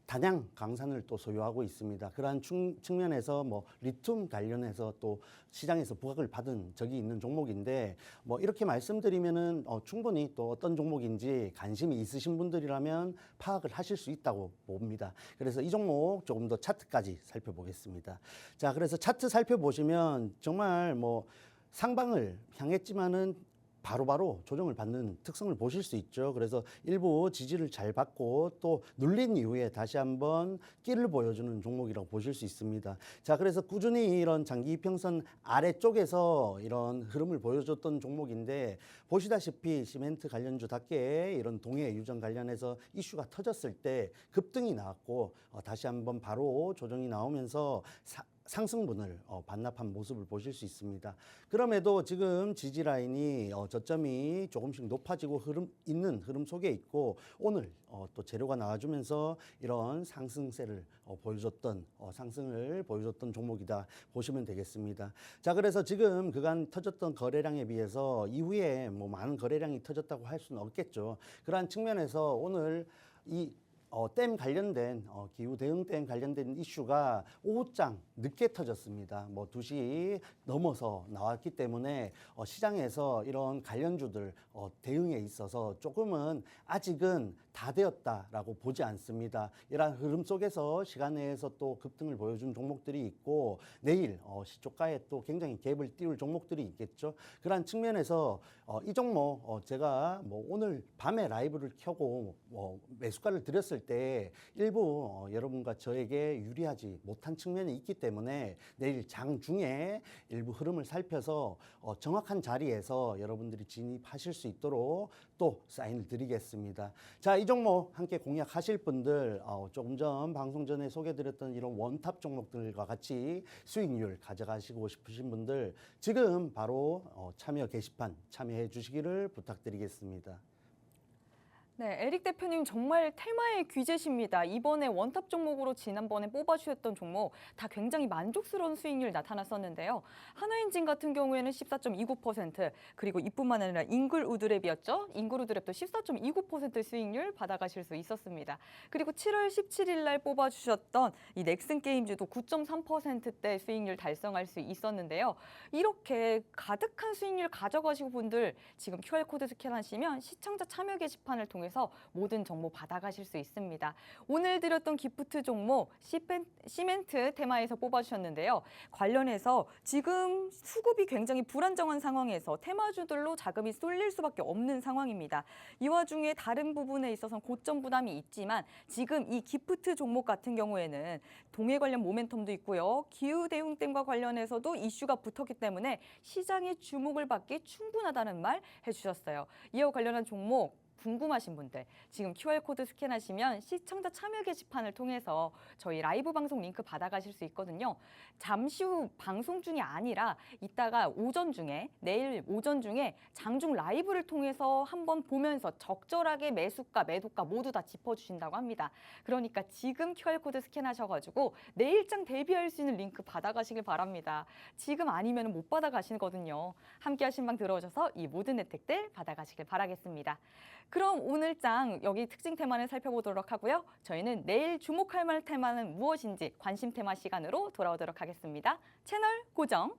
단양 강산을 또 소유하고 있습니다. 그러한 측면에서 뭐 리튬 관련해서 또 시장에서 부각을 받은 적이 있는 종목인데 뭐 이렇게 말씀드리면은 충분히 또 어떤 종목인지 관심이 있으신 분들이라면 파악을 하실 수 있다고 봅니다. 그래서 이 종목 조금 더 차트까지 살펴보겠습니다. 자, 그래서 차트 살펴보시면 정말 뭐 상방을 향했지만은 바로바로 조정을 받는 특성을 보실 수 있죠. 그래서 일부 지지를 잘 받고 또 눌린 이후에 다시 한번 끼를 보여주는 종목이라고 보실 수 있습니다. 자, 그래서 꾸준히 이런 장기 이평선 아래쪽에서 이런 흐름을 보여줬던 종목인데 보시다시피 시멘트 관련주답게 이런 동해 유전 관련해서 이슈가 터졌을 때 급등이 나왔고 다시 한번 바로 조정이 나오면서 상승분을 반납한 모습을 보실 수 있습니다. 그럼에도 지금 지지 라인이 저점이 조금씩 높아지고 있는 흐름 속에 있고 오늘 또 재료가 나와주면서 이런 상승세를 보여줬던 상승을 보여줬던 종목이다 보시면 되겠습니다. 자, 그래서 지금 그간 터졌던 거래량에 비해서 이후에 뭐 많은 거래량이 터졌다고 할 수는 없겠죠. 그러한 측면에서 오늘 이 댐 관련된 기후 대응댐 관련된 이슈가 오후장 늦게 터졌습니다. 뭐 2시 넘어서 나왔기 때문에 시장에서 이런 관련주들 대응에 있어서 조금은 아직은 다 되었다라고 보지 않습니다. 이러한 흐름 속에서 시간 내에서 또 급등을 보여준 종목들이 있고 내일 시초가에 또 굉장히 갭을 띄울 종목들이 있겠죠. 그러한 측면에서 이 종목 제가 뭐 오늘 밤에 라이브를 켜고 매수가를 드렸을 때 일부 여러분과 저에게 유리하지 못한 측면이 있기 때문에 내일 장중에 일부 흐름을 살펴서 정확한 자리에서 여러분들이 진입하실 수 있도록 또 사인을 드리겠습니다. 자, 이 종목 함께 공략하실 분들 조금 전 방송 전에 소개드렸던 이런 원탑 종목들과 같이 수익률 가져가시고 싶으신 분들 지금 바로 참여 게시판 참여해 주시기를 부탁드리겠습니다. 네, 에릭 대표님 정말 테마의 귀재십니다. 이번에 원탑 종목으로 지난번에 뽑아주셨던 종목 다 굉장히 만족스러운 수익률 나타났었는데요. 하나인진 같은 경우에는 14.29%, 그리고 이뿐만 아니라 잉글우드랩이었죠. 잉글우드랩도 14.29% 수익률 받아가실 수 있었습니다. 그리고 7월 17일 날 뽑아주셨던 이 넥슨 게임즈도 9.3%대 수익률 달성할 수 있었는데요. 이렇게 가득한 수익률 가져가시고 분들 지금 QR코드 스캔하시면 시청자 참여 게시판을 통해서 모든 정보 받아가실 수 있습니다. 오늘 드렸던 기프트 종목 시멘트 테마에서 뽑아주셨는데요. 관련해서 지금 수급이 굉장히 불안정한 상황에서 테마주들로 자금이 쏠릴 수밖에 없는 상황입니다. 이 와중에 다른 부분에 있어서는 고점 부담이 있지만 지금 이 기프트 종목 같은 경우에는 동해 관련 모멘텀도 있고요. 기후 대응댐과 관련해서도 이슈가 붙었기 때문에 시장의 주목을 받기 충분하다는 말 해주셨어요. 이와 관련한 종목 궁금하신 분들 지금 QR코드 스캔하시면 시청자 참여 게시판을 통해서 저희 라이브 방송 링크 받아가실 수 있거든요. 잠시 후 방송 중이 아니라 이따가 내일 오전 중에 장중 라이브를 통해서 한번 보면서 적절하게 매수가, 매도가 모두 다 짚어주신다고 합니다. 그러니까 지금 QR코드 스캔하셔가지고 내일장 대비할 수 있는 링크 받아가시길 바랍니다. 지금 아니면 못 받아가시거든요. 함께 하신 방 들어오셔서 이 모든 혜택들 받아가시길 바라겠습니다. 그럼 오늘장 여기 특징 테마는 살펴보도록 하고요. 저희는 내일 주목할 만한 테마는 무엇인지 관심 테마 시간으로 돌아오도록 하겠습니다. 채널 고정.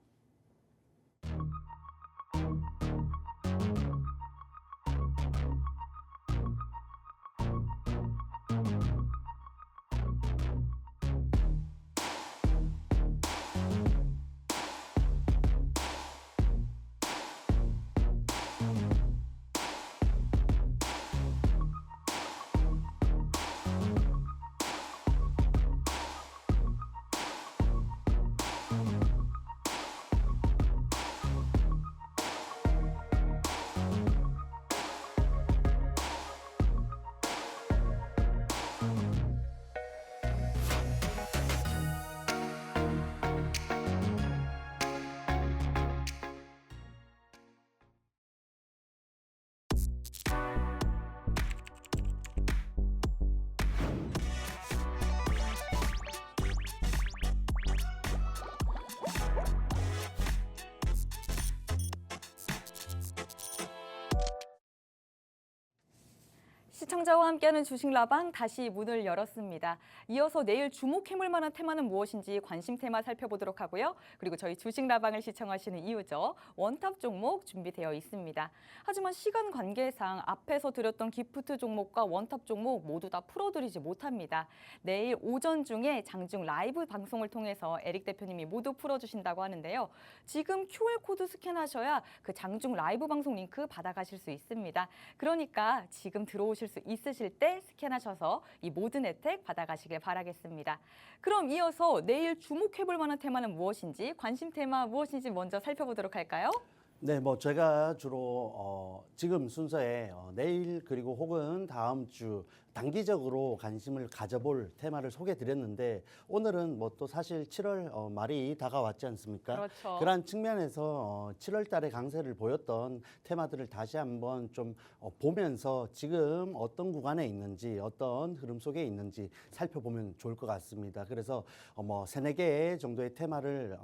시청자와 함께하는 주식라방 다시 문을 열었습니다. 이어서 내일 주목해볼 만한 테마는 무엇인지 관심 테마 살펴보도록 하고요. 그리고 저희 주식라방을 시청하시는 이유죠. 원탑 종목 준비되어 있습니다. 하지만 시간 관계상 앞에서 드렸던 기프트 종목과 원탑 종목 모두 다 풀어드리지 못합니다. 내일 오전 중에 장중 라이브 방송을 통해서 에릭 대표님이 모두 풀어주신다고 하는데요. 지금 QR코드 스캔하셔야 그 장중 라이브 방송 링크 받아가실 수 있습니다. 그러니까 지금 들어오실 수 있으실 때 스캔하셔서 이 모든 혜택 받아가시길 바라겠습니다. 그럼 이어서 내일 주목해볼 만한 테마는 무엇인지, 관심 테마 무엇인지 먼저 살펴보도록 할까요? 네, 뭐 제가 주로 지금 순서에 내일 그리고 혹은 다음 주 단기적으로 관심을 가져볼 테마를 소개드렸는데 오늘은 뭐 또 사실 7월 말이 다가왔지 않습니까? 그렇죠. 그러한 측면에서 7월 달에 강세를 보였던 테마들을 다시 한번 좀 보면서 지금 어떤 구간에 있는지 어떤 흐름 속에 있는지 살펴보면 좋을 것 같습니다. 그래서 뭐 세네 개 정도의 테마를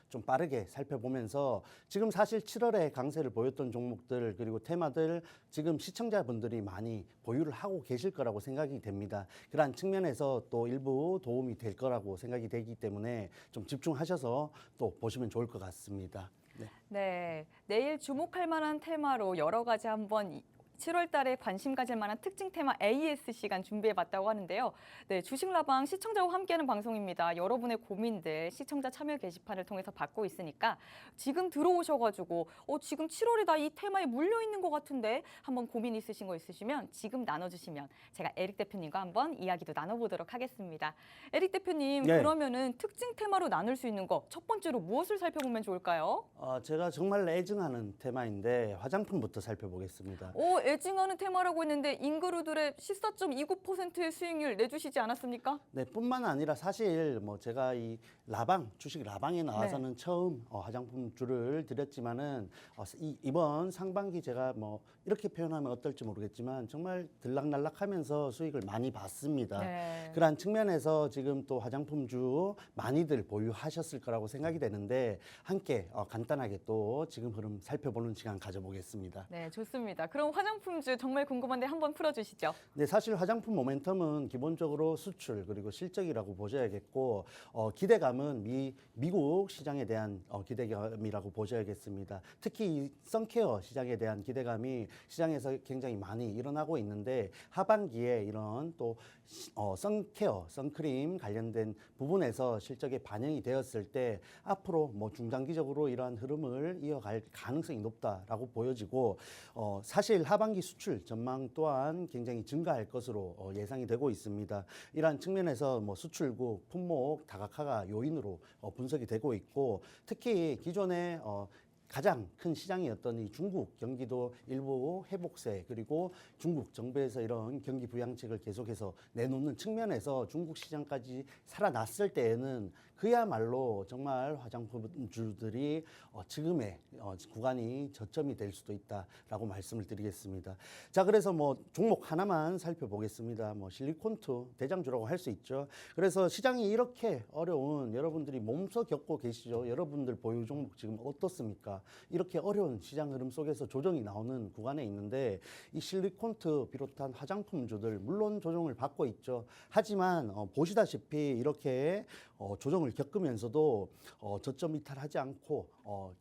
좀 빠르게 살펴보면서 지금 사실 7월에 강세를 보였던 종목들 그리고 테마들 지금 시청자분들이 많이 보유를 하고 계실 거라고 생각이 됩니다. 그러한 측면에서 또 일부 도움이 될 거라고 생각이 되기 때문에 좀 집중하셔서 또 보시면 좋을 것 같습니다. 네. 네, 내일 주목할 만한 테마로 여러 가지 한번 7월 달에 관심 가질 만한 특징 테마 AS 시간 준비해봤다고 하는데요. 네, 주식라방 시청자와 함께하는 방송입니다. 여러분의 고민들 시청자 참여 게시판을 통해서 받고 있으니까 지금 들어오셔가지고 지금 7월에 나 이 테마에 물려있는 것 같은데 한번 고민 있으신 거 있으시면 지금 나눠주시면 제가 에릭 대표님과 한번 이야기도 나눠보도록 하겠습니다. 에릭 대표님, 네. 그러면은 특징 테마로 나눌 수 있는 거 첫 번째로 무엇을 살펴보면 좋을까요? 제가 정말 애증하는 테마인데 화장품부터 살펴보겠습니다. 애증하는 테마라고 했는데 인그루들의 14.29%의 수익률 내주시지 않았습니까? 네, 뿐만 아니라 사실 뭐 제가 이 라방 주식 라방에 나와서는 처음 화장품주를 드렸지만은 이번 상반기 제가 뭐 이렇게 표현하면 어떨지 모르겠지만 정말 들락날락하면서 수익을 많이 봤습니다. 네. 그러한 측면에서 지금 또 화장품주 많이들 보유하셨을 거라고 생각이 되는데 함께 간단하게 또 지금 흐름 살펴보는 시간 가져보겠습니다. 네, 좋습니다. 그럼 화장품주 정말 궁금한데 한번 풀어주시죠. 네, 사실 화장품 모멘텀은 기본적으로 수출 그리고 실적이라고 보셔야겠고 기대감은 미국 시장에 대한 기대감이라고 보셔야겠습니다. 특히 이 선케어 시장에 대한 기대감이 시장에서 굉장히 많이 일어나고 있는데 하반기에 이런 또 선케어, 선크림 관련된 부분에서 실적에 반영이 되었을 때 앞으로 뭐 중장기적으로 이러한 흐름을 이어갈 가능성이 높다라고 보여지고 사실 하반기 수출 전망 또한 굉장히 증가할 것으로 예상이 되고 있습니다. 이러한 측면에서 뭐 수출국 품목 다각화가 요인으로 분석이 되고 있고 특히 기존에 가장 큰 시장이었던 이 중국 경기도 일부 회복세 그리고 중국 정부에서 이런 경기 부양책을 계속해서 내놓는 측면에서 중국 시장까지 살아났을 때에는 그야말로 정말 화장품주들이 지금의 구간이 저점이 될 수도 있다라고 말씀을 드리겠습니다. 자, 그래서 뭐 종목 하나만 살펴보겠습니다. 뭐 실리콘투 대장주라고 할 수 있죠. 그래서 시장이 이렇게 어려운 여러분들이 몸소 겪고 계시죠. 여러분들 보유 종목 지금 어떻습니까? 이렇게 어려운 시장 흐름 속에서 조정이 나오는 구간에 있는데 이 실리콘투 비롯한 화장품주들 물론 조정을 받고 있죠. 하지만 보시다시피 이렇게 조정을 겪으면서도 저점 이탈하지 않고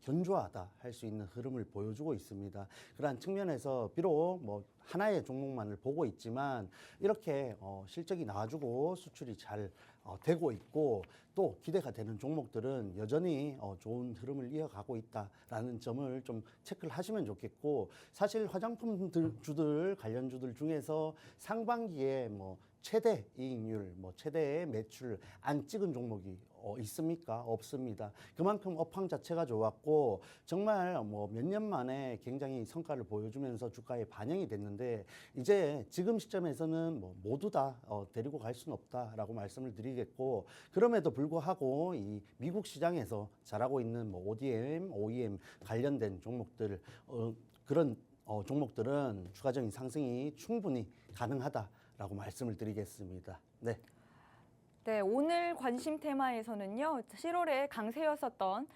견조하다 할 수 있는 흐름을 보여주고 있습니다. 그러한 측면에서 비록 뭐 하나의 종목만을 보고 있지만 이렇게 실적이 나와주고 수출이 잘 되고 있고 또 기대가 되는 종목들은 여전히 좋은 흐름을 이어가고 있다라는 점을 좀 체크를 하시면 좋겠고 사실 화장품 주들 관련주들 중에서 상반기에 뭐 최대 이익률, 뭐 최대의 매출 안 찍은 종목이 있습니까? 없습니다. 그만큼 업황 자체가 좋았고 정말 뭐 몇 년 만에 굉장히 성과를 보여주면서 주가에 반영이 됐는데 이제 지금 시점에서는 뭐 모두 다 데리고 갈 수는 없다라고 말씀을 드리겠고 그럼에도 불구하고 이 미국 시장에서 잘하고 있는 뭐 ODM, OEM 관련된 종목들 그런 종목들은 추가적인 상승이 충분히 가능하다라고 말씀을 드리겠습니다. 네. 네, 오늘 관심 테마에서는요, 7월에 강세였었던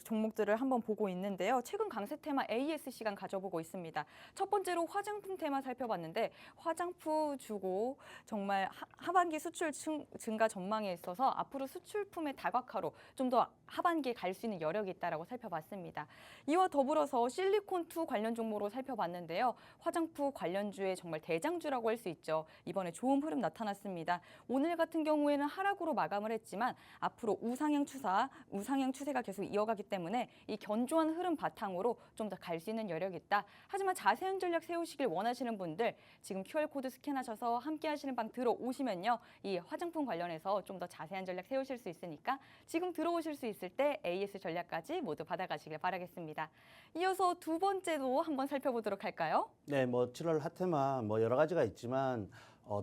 종목들을 한번 보고 있는데요. 최근 강세 테마 AS 시간 가져보고 있습니다. 첫 번째로 화장품 테마 살펴봤는데, 화장품 주고 정말 하반기 수출 증가 전망에 있어서 앞으로 수출품의 다각화로 좀 더 하반기에 갈 수 있는 여력이 있다라고 살펴봤습니다. 이와 더불어서 실리콘2 관련 종목으로 살펴봤는데요. 화장품 관련주의 정말 대장주라고 할 수 있죠. 이번에 좋은 흐름 나타났습니다. 오늘 같은 경우에는 하락으로 마감을 했지만 앞으로 우상향 추세가 계속 이어가기 때문에 이 견조한 흐름 바탕으로 좀 더 갈 수 있는 여력이 있다. 하지만 자세한 전략 세우시길 원하시는 분들 지금 QR코드 스캔하셔서 함께 하시는 방 들어오시면요. 이 화장품 관련해서 좀 더 자세한 전략 세우실 수 있으니까 지금 들어오실 수 있을 때 AS 전략까지 모두 받아가시길 바라겠습니다. 이어서 두 번째도 한번 살펴보도록 할까요? 네, 뭐 7월 핫테마 뭐 여러 가지가 있지만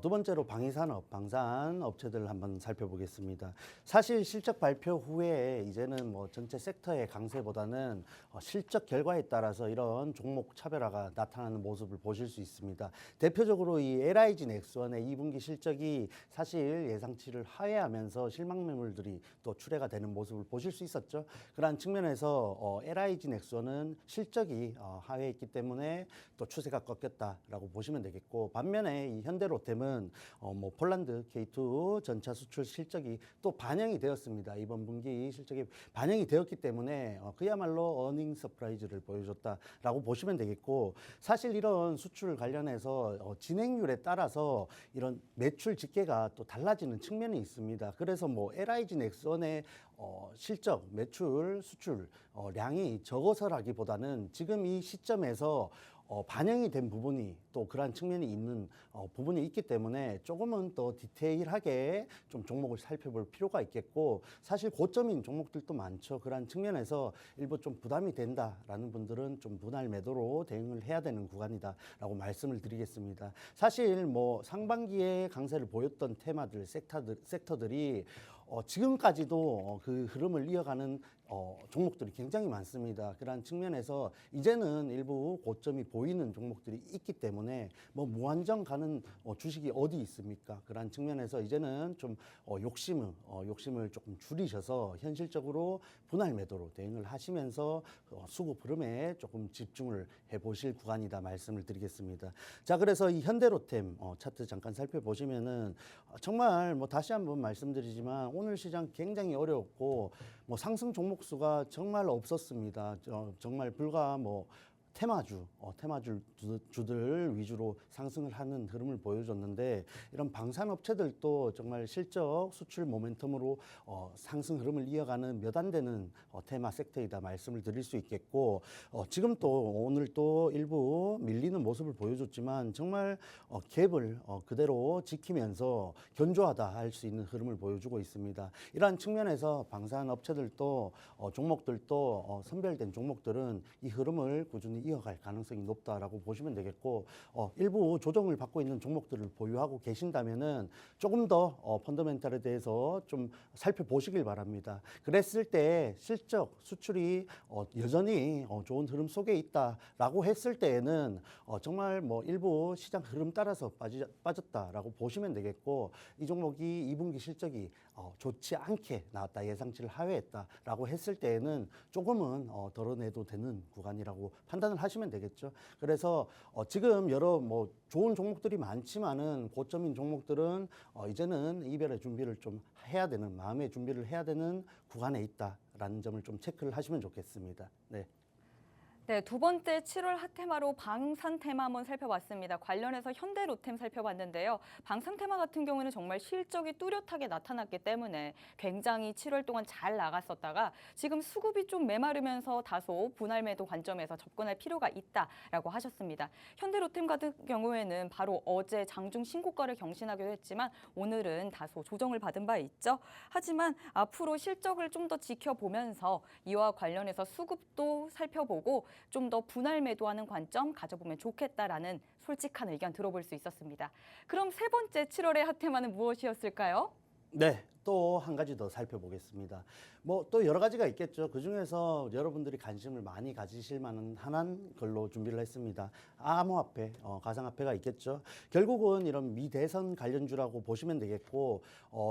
두 번째로 방위산업, 방산 업체들 한번 살펴보겠습니다. 사실 실적 발표 후에 이제는 뭐 전체 섹터의 강세보다는 실적 결과에 따라서 이런 종목 차별화가 나타나는 모습을 보실 수 있습니다. 대표적으로 이 LIG 넥스원의 2분기 실적이 사실 예상치를 하회하면서 실망 매물들이 또 출회가 되는 모습을 보실 수 있었죠. 그러한 측면에서 LIG 넥스원은 실적이 하회했기 때문에 또 추세가 꺾였다라고 보시면 되겠고, 반면에 이 현대로템은 뭐 폴란드 K2 전차 수출 실적이 또 반영이 되었습니다. 이번 분기 실적이 반영이 되었기 때문에 그야말로 어닝 서프라이즈를 보여줬다라고 보시면 되겠고, 사실 이런 수출 관련해서 진행률에 따라서 이런 매출 집계가 또 달라지는 측면이 있습니다. 그래서 뭐 LIG 넥슨의 실적, 매출, 수출 량이 적어서라기보다는 지금 이 시점에서 반영이 된 부분이 또 그러한 측면이 있는 부분이 있기 때문에 조금은 더 디테일하게 좀 종목을 살펴볼 필요가 있겠고, 사실 고점인 종목들도 많죠. 그러한 측면에서 일부 좀 부담이 된다라는 분들은 좀 분할 매도로 대응을 해야 되는 구간이다라고 말씀을 드리겠습니다. 사실 뭐 상반기에 강세를 보였던 테마들, 섹터들이 지금까지도 그 흐름을 이어가는 종목들이 굉장히 많습니다. 그러한 측면에서 이제는 일부 고점이 보이는 종목들이 있기 때문에 뭐 무한정 가는 주식이 어디 있습니까? 그러한 측면에서 이제는 좀 욕심을 조금 줄이셔서 현실적으로 분할 매도로 대응을 하시면서 수급 흐름에 조금 집중을 해보실 구간이다 말씀을 드리겠습니다. 자, 그래서 이 현대로템 차트 잠깐 살펴보시면은 정말 뭐 다시 한번 말씀드리지만 오늘 시장 굉장히 어려웠고 뭐 상승 종목 수가 정말 없었습니다. 정말 불과 뭐 테마주들 위주로 상승을 하는 흐름을 보여줬는데, 이런 방산업체들도 정말 실적 수출 모멘텀으로 상승 흐름을 이어가는 몇 안 되는 테마 섹터이다 말씀을 드릴 수 있겠고, 지금 또 오늘 또 일부 밀리는 모습을 보여줬지만 정말 갭을 그대로 지키면서 견조하다 할 수 있는 흐름을 보여주고 있습니다. 이러한 측면에서 방산업체들도 종목들도 선별된 종목들은 이 흐름을 꾸준히 이어갈 가능성이 높다라고 보시면 되겠고, 일부 조정을 받고 있는 종목들을 보유하고 계신다면은 조금 더 펀더멘탈에 대해서 좀 살펴보시길 바랍니다. 그랬을 때 실적, 수출이 여전히 좋은 흐름 속에 있다라고 했을 때에는 정말 뭐 일부 시장 흐름 따라서 빠졌다라고 보시면 되겠고, 이 종목이 2분기 실적이 좋지 않게 나왔다, 예상치를 하회했다라고 했을 때에는 조금은 덜어내도 되는 구간이라고 판단을 하시면 되겠죠. 그래서 지금 여러 뭐 좋은 종목들이 많지만은 고점인 종목들은 이제는 이별의 준비를 좀 해야 되는, 마음의 준비를 해야 되는 구간에 있다라는 점을 좀 체크를 하시면 좋겠습니다. 네. 네, 두 번째 7월 핫테마로 방산 테마 한번 살펴봤습니다. 관련해서 현대로템 살펴봤는데요. 방산 테마 같은 경우는 정말 실적이 뚜렷하게 나타났기 때문에 굉장히 7월 동안 잘 나갔었다가 지금 수급이 좀 메마르면서 다소 분할 매도 관점에서 접근할 필요가 있다라고 하셨습니다. 현대로템 같은 경우에는 바로 어제 장중 신고가를 경신하기도 했지만 오늘은 다소 조정을 받은 바 있죠. 하지만 앞으로 실적을 좀 더 지켜보면서 이와 관련해서 수급도 살펴보고 좀 더 분할 매도하는 관점 가져보면 좋겠다라는 솔직한 의견 들어볼 수 있었습니다. 그럼 세 번째 7월의 핫테마는 무엇이었을까요? 네, 또 한 가지 더 살펴보겠습니다. 뭐 또 여러 가지가 있겠죠. 그 중에서 여러분들이 관심을 많이 가지실 만한 하나는 걸로 준비를 했습니다. 암호화폐, 가상화폐가 있겠죠. 결국은 이런 미대선 관련주라고 보시면 되겠고,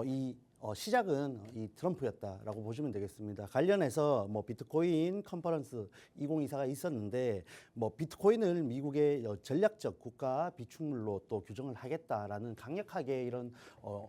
이 시작은 이 트럼프였다라고 보시면 되겠습니다. 관련해서 뭐 비트코인 컨퍼런스 2024가 있었는데 뭐 비트코인을 미국의 전략적 국가 비축물로 또 규정을 하겠다라는 강력하게 이런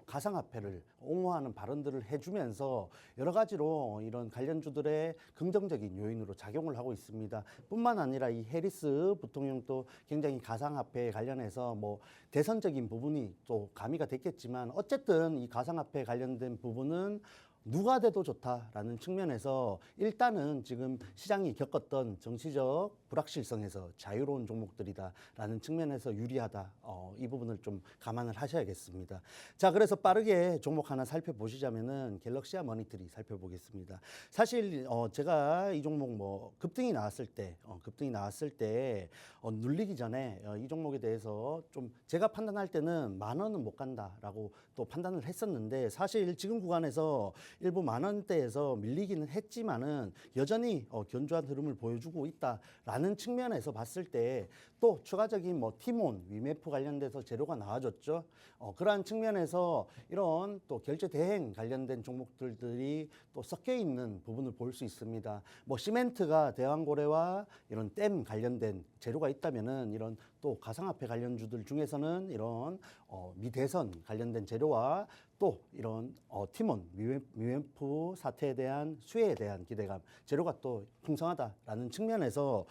가상화폐를 옹호하는 발언들을 해주면서 여러 가지로 이런 관련주들의 긍정적인 요인으로 작용을 하고 있습니다. 뿐만 아니라 이 해리스 부통령도 굉장히 가상화폐에 관련해서 뭐 대선적인 부분이 또 가미가 됐겠지만 어쨌든 이 가상화폐 관련된 부분은 누가 돼도 좋다라는 측면에서 일단은 지금 시장이 겪었던 정치적 불확실성에서 자유로운 종목들이다라는 측면에서 유리하다. 이 부분을 좀 감안을 하셔야겠습니다. 자, 그래서 빠르게 종목 하나 살펴보시자면은 갤럭시아 머니터리 살펴보겠습니다. 사실 제가 이 종목 뭐 급등이 나왔을 때 눌리기 전에 이 종목에 대해서 좀 제가 판단할 때는 10,000원은 못 간다라고 또 판단을 했었는데 사실 지금 구간에서 일부 10,000원대에서 밀리기는 했지만은 여전히 견조한 흐름을 보여주고 있다라는 측면에서 봤을 때 또 추가적인 뭐 티몬, 위메프 관련돼서 재료가 나와줬죠. 그러한 측면에서 이런 또 결제 대행 관련된 종목들이 또 섞여 있는 부분을 볼 수 있습니다. 뭐 시멘트가 대왕고래와 이런 댐 관련된 재료가 있다면은 이런 또 가상화폐 관련주들 중에서는 이런 미대선 관련된 재료와 또 이런 티몬, 위메프 사태에 대한 수혜에 대한 기대감, 재료가 또 풍성하다라는 측면에서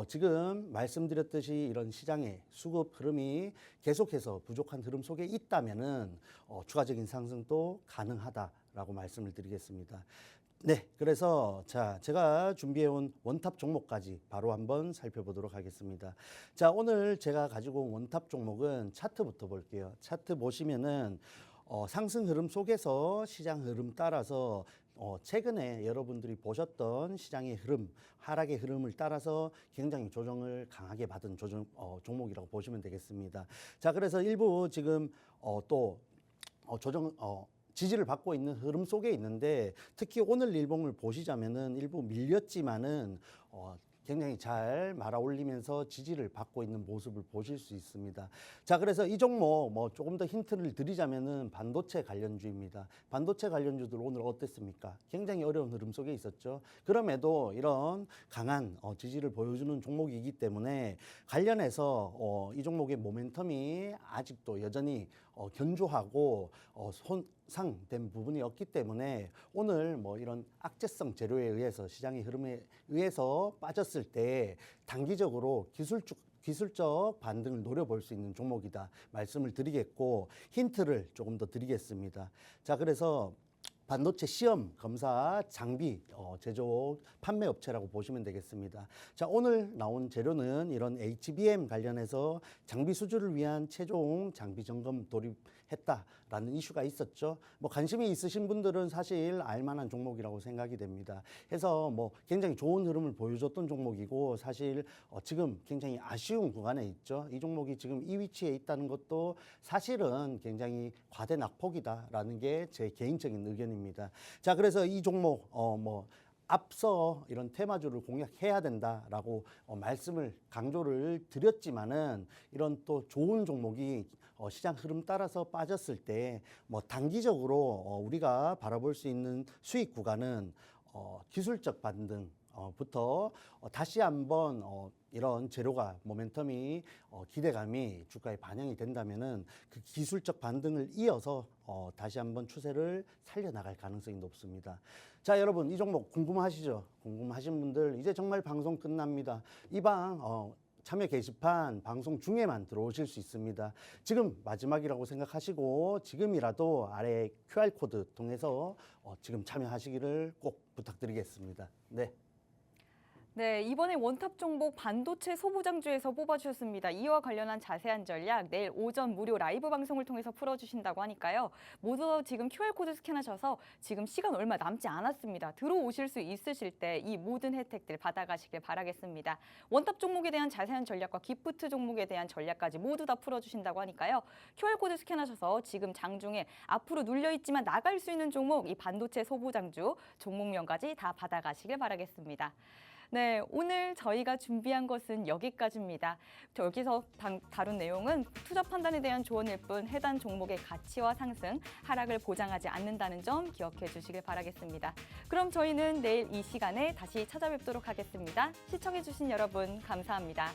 지금 말씀드렸듯이 이런 시장의 수급 흐름이 계속해서 부족한 흐름 속에 있다면은 추가적인 상승도 가능하다라고 말씀을 드리겠습니다. 네, 그래서 자, 제가 준비해온 원탑 종목까지 바로 한번 살펴보도록 하겠습니다. 자, 오늘 제가 가지고 온 원탑 종목은 차트부터 볼게요. 차트 보시면은 상승 흐름 속에서 시장 흐름 따라서 최근에 여러분들이 보셨던 시장의 흐름, 하락의 흐름을 따라서 굉장히 조정을 강하게 받은 종목이라고 보시면 되겠습니다. 자, 그래서 일부 지금 지지를 받고 있는 흐름 속에 있는데 특히 오늘 일봉을 보시자면은 일부 밀렸지만은 굉장히 잘 말아올리면서 지지를 받고 있는 모습을 보실 수 있습니다. 자, 그래서 이 종목 뭐 조금 더 힌트를 드리자면은 반도체 관련주입니다. 반도체 관련주들 오늘 어땠습니까? 굉장히 어려운 흐름 속에 있었죠. 그럼에도 이런 강한 지지를 보여주는 종목이기 때문에 관련해서 이 종목의 모멘텀이 아직도 여전히 견조하고 손상된 부분이 없기 때문에 오늘 뭐 이런 악재성 재료에 의해서 시장의 흐름에 의해서 빠졌을 때 단기적으로 기술적 반등을 노려볼 수 있는 종목이다 말씀을 드리겠고 힌트를 조금 더 드리겠습니다. 자, 그래서 반도체 시험 검사 장비 제조 판매 업체라고 보시면 되겠습니다. 자, 오늘 나온 재료는 이런 HBM 관련해서 장비 수주를 위한 최종 장비 점검 돌입했다라는 이슈가 있었죠. 뭐 관심이 있으신 분들은 사실 알만한 종목이라고 생각이 됩니다. 해서 뭐 굉장히 좋은 흐름을 보여줬던 종목이고 사실 지금 굉장히 아쉬운 구간에 있죠. 이 종목이 지금 이 위치에 있다는 것도 사실은 굉장히 과대 낙폭이다라는 게 제 개인적인 의견입니다. 자, 그래서 이 종목 앞서 이런 테마주를 공략해야 된다라고 말씀을 강조를 드렸지만은 이런 또 좋은 종목이 시장 흐름 따라서 빠졌을 때 뭐 단기적으로 우리가 바라볼 수 있는 수익 구간은 기술적 반등 부터 다시 한번 이런 재료가 모멘텀이 기대감이 주가에 반영이 된다면은 그 기술적 반등을 이어서 다시 한번 추세를 살려나갈 가능성이 높습니다. 자, 여러분 이 종목 궁금하시죠? 궁금하신 분들 이제 정말 방송 끝납니다. 이 방 참여 게시판 방송 중에만 들어오실 수 있습니다. 지금 마지막이라고 생각하시고 지금이라도 아래 QR코드 통해서 지금 참여하시기를 꼭 부탁드리겠습니다. 네. 네, 이번에 원탑 종목 반도체 소부장주에서 뽑아주셨습니다. 이와 관련한 자세한 전략 내일 오전 무료 라이브 방송을 통해서 풀어주신다고 하니까요. 모두 지금 QR코드 스캔하셔서 지금 시간 얼마 남지 않았습니다. 들어오실 수 있으실 때 이 모든 혜택들 받아가시길 바라겠습니다. 원탑 종목에 대한 자세한 전략과 기프트 종목에 대한 전략까지 모두 다 풀어주신다고 하니까요. QR코드 스캔하셔서 지금 장중에 앞으로 눌려있지만 나갈 수 있는 종목 이 반도체 소부장주 종목명까지 다 받아가시길 바라겠습니다. 네, 오늘 저희가 준비한 것은 여기까지입니다. 여기서 다룬 내용은 투자 판단에 대한 조언일 뿐 해당 종목의 가치와 상승, 하락을 보장하지 않는다는 점 기억해 주시길 바라겠습니다. 그럼 저희는 내일 이 시간에 다시 찾아뵙도록 하겠습니다. 시청해 주신 여러분 감사합니다.